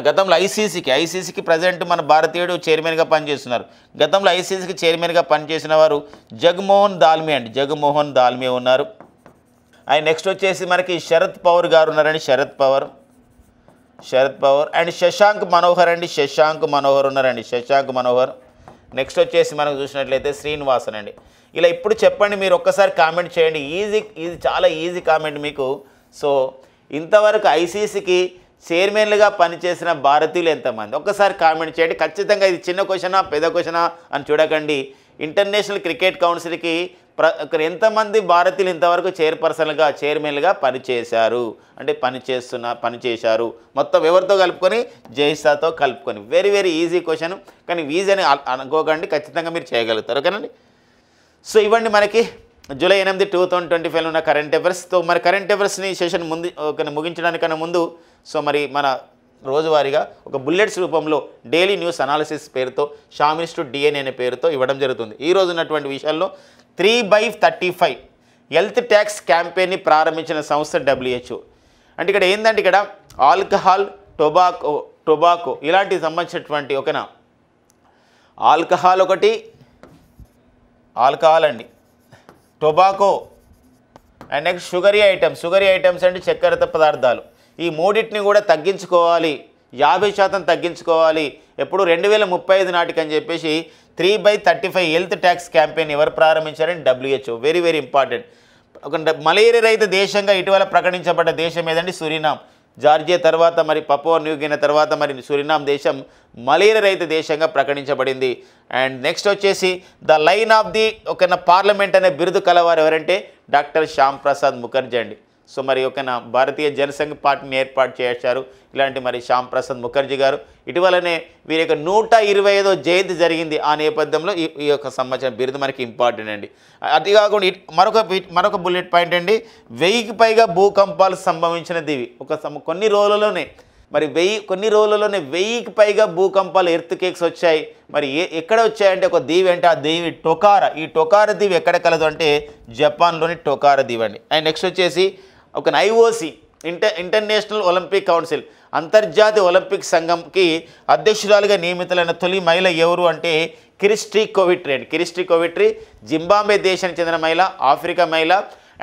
గతంలో ఐసీసీకి ప్రజెంట్ మన భారతీయుడు చైర్మన్గా పనిచేస్తున్నారు. గతంలో ఐసీసీకి చైర్మన్గా పనిచేసిన వారు జగమోహన్ దాల్మియా ఉన్నారు. ఆయన నెక్స్ట్ వచ్చేసి మనకి శరత్ పవార్ గారు ఉన్నారండి. శరత్ పవార్ అండ్ శశాంక్ మనోహర్ ఉన్నారండి. నెక్స్ట్ వచ్చేసి మనకు చూసినట్లయితే శ్రీనివాసన్ అండి. ఇలా ఇప్పుడు చెప్పండి, మీరు ఒక్కసారి కామెంట్ చేయండి. ఇది చాలా ఈజీ కామెంట్ మీకు. సో ఇంతవరకు ఐసీసీకి చైర్మన్లుగా పనిచేసిన భారతీయులు ఎంతమంది ఒక్కసారి కామెంట్ చేయండి. ఖచ్చితంగా ఇది చిన్న క్వశ్చనా పెద్ద క్వశ్చనా అని చూడకండి. ఇంటర్నేషనల్ క్రికెట్ కౌన్సిల్కి ఎంతమంది భారతీయులు ఇంతవరకు చైర్మన్లుగా పనిచేశారు అంటే పనిచేశారు మొత్తం ఎవరితో కలుపుకొని? జైషాతో కలుపుకొని. వెరీ వెరీ ఈజీ క్వశ్చన్, కానీ ఈజీ అని అనుకోకండి, ఖచ్చితంగా మీరు చేయగలుగుతారు. ఓకేనండి. సో ఇవ్వండి మనకి జూలై 8, 2025 ఉన్న కరెంట్ అఫైర్స్తో. మరి కరెంట్ అఫైర్స్ని సెషన్ ముగించడానికన్నా ముందు సో మరి మన రోజువారీగా ఒక బుల్లెట్స్ రూపంలో డైలీ న్యూస్ అనాలిసిస్ పేరుతో షామినిస్టు డిఎన్ఏ అనే పేరుతో ఇవ్వడం జరుగుతుంది. ఈరోజు ఉన్నటువంటి విషయాల్లో 3/35 హెల్త్ ట్యాక్స్ క్యాంపెయిన్ని ప్రారంభించిన సంస్థ WHO. అంటే ఇక్కడ ఏంటంటే ఇక్కడ ఆల్కహాల్, టొబాకో ఇలాంటివి సంబంధించినటువంటి ఆల్కహాల్ అండి, tobacco and next sugary items అంటే చక్కెరత పదార్థాలు. ఈ మూడింటిని కూడా తగ్గించుకోవాలి, 50% తగ్గించుకోవాలి ఎప్పుడు 2035 నాటికి అని చెప్పేసి 3/35 హెల్త్ ట్యాక్స్ క్యాంపెయిన్ ఎవరు ప్రారంభించారని WHO. Very very important. Malaria రహిత దేశంగా ఇటీవల ప్రకటించబడ్డ దేశం ఏదండి? సురినామ్. జార్జియా తర్వాత మరి పపువా న్యూగిని తర్వాత మరి సురినామ్ దేశం మలేరియా రహిత దేశంగా ప్రకటించబడింది. అండ్ నెక్స్ట్ వచ్చేసి the line of the parliament అనే బిరుదు కలవారు ఎవరంటే డాక్టర్ శ్యామ్ ప్రసాద్ ముఖర్జీ అండి. సో మరి భారతీయ జనసంఘ్ పార్టీని ఏర్పాటు చేశారు. ఇలాంటి మరి శ్యామ్ ప్రసాద్ ముఖర్జీ గారు ఇటీవలనే వీరి యొక్క 125వ జయంతి జరిగింది. ఆ నేపథ్యంలో ఈ యొక్క సంవత్సరం బిరుదు మనకి ఇంపార్టెంట్ అండి. అది కాకుండా మరొక బుల్లెట్ పాయింట్ అండి, 1000కి పైగా భూకంపాలు సంభవించిన దీవి. కొన్ని రోజులలోనే 1000కి పైగా భూకంపాలు ఎర్త్కేక్స్ వచ్చాయి. మరి ఎక్కడ వచ్చాయంటే ఒక దీవి అంటే ఆ దీవి టొకారా. ఈ టొకారా దీవి ఎక్కడ కలదు అంటే జపాన్లోని టొకారా దీవి అండి. అండ్ నెక్స్ట్ వచ్చేసి IOC ఇంటర్నేషనల్ ఒలింపిక్ కౌన్సిల్ అంతర్జాతీయ ఒలింపిక్ సంఘంకి అధ్యక్షురాలుగా నియమితులైన తొలి మహిళ ఎవరు అంటే కిరిస్టీ కోవిట్రీ అండి. కిరిస్టీ కోవిట్రీ జింబాబ్వే దేశానికి చెందిన మహిళ, ఆఫ్రికా మహిళ.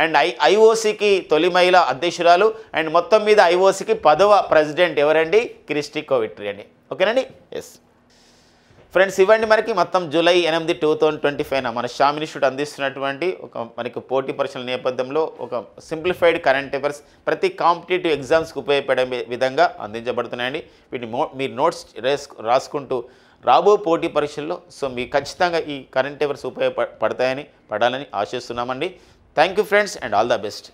అండ్ IOCకి తొలి మహిళ అధ్యక్షురాలు. అండ్ మొత్తం మీద IOCకి 10వ ప్రెసిడెంట్ ఎవరండి? కిరిస్టీ కోవిట్రీ అండి. ఓకేనండి. ఎస్ ఫ్రెండ్స్, ఇవ్వండి మనకి మొత్తం జూలై 8, 2025 మన షామ్ ఇన్స్టిట్యూట్ అందిస్తున్నటువంటి మనకి పోటీ పరీక్షల నేపథ్యంలో ఒక సింప్లిఫైడ్ కరెంట్ అఫైర్స్ ప్రతి కాంపిటేటివ్ ఎగ్జామ్స్కి ఉపయోగపడే విధంగా అందించబడుతున్నాయండి. వీటిని మీరు నోట్స్ రాసుకుంటూ రాబో పోటీ పరీక్షల్లో సో మీకు ఖచ్చితంగా ఈ కరెంట్ అఫైర్స్ ఉపయోగపడాలని ఆశిస్తున్నామండి. Thank you friends and all the best.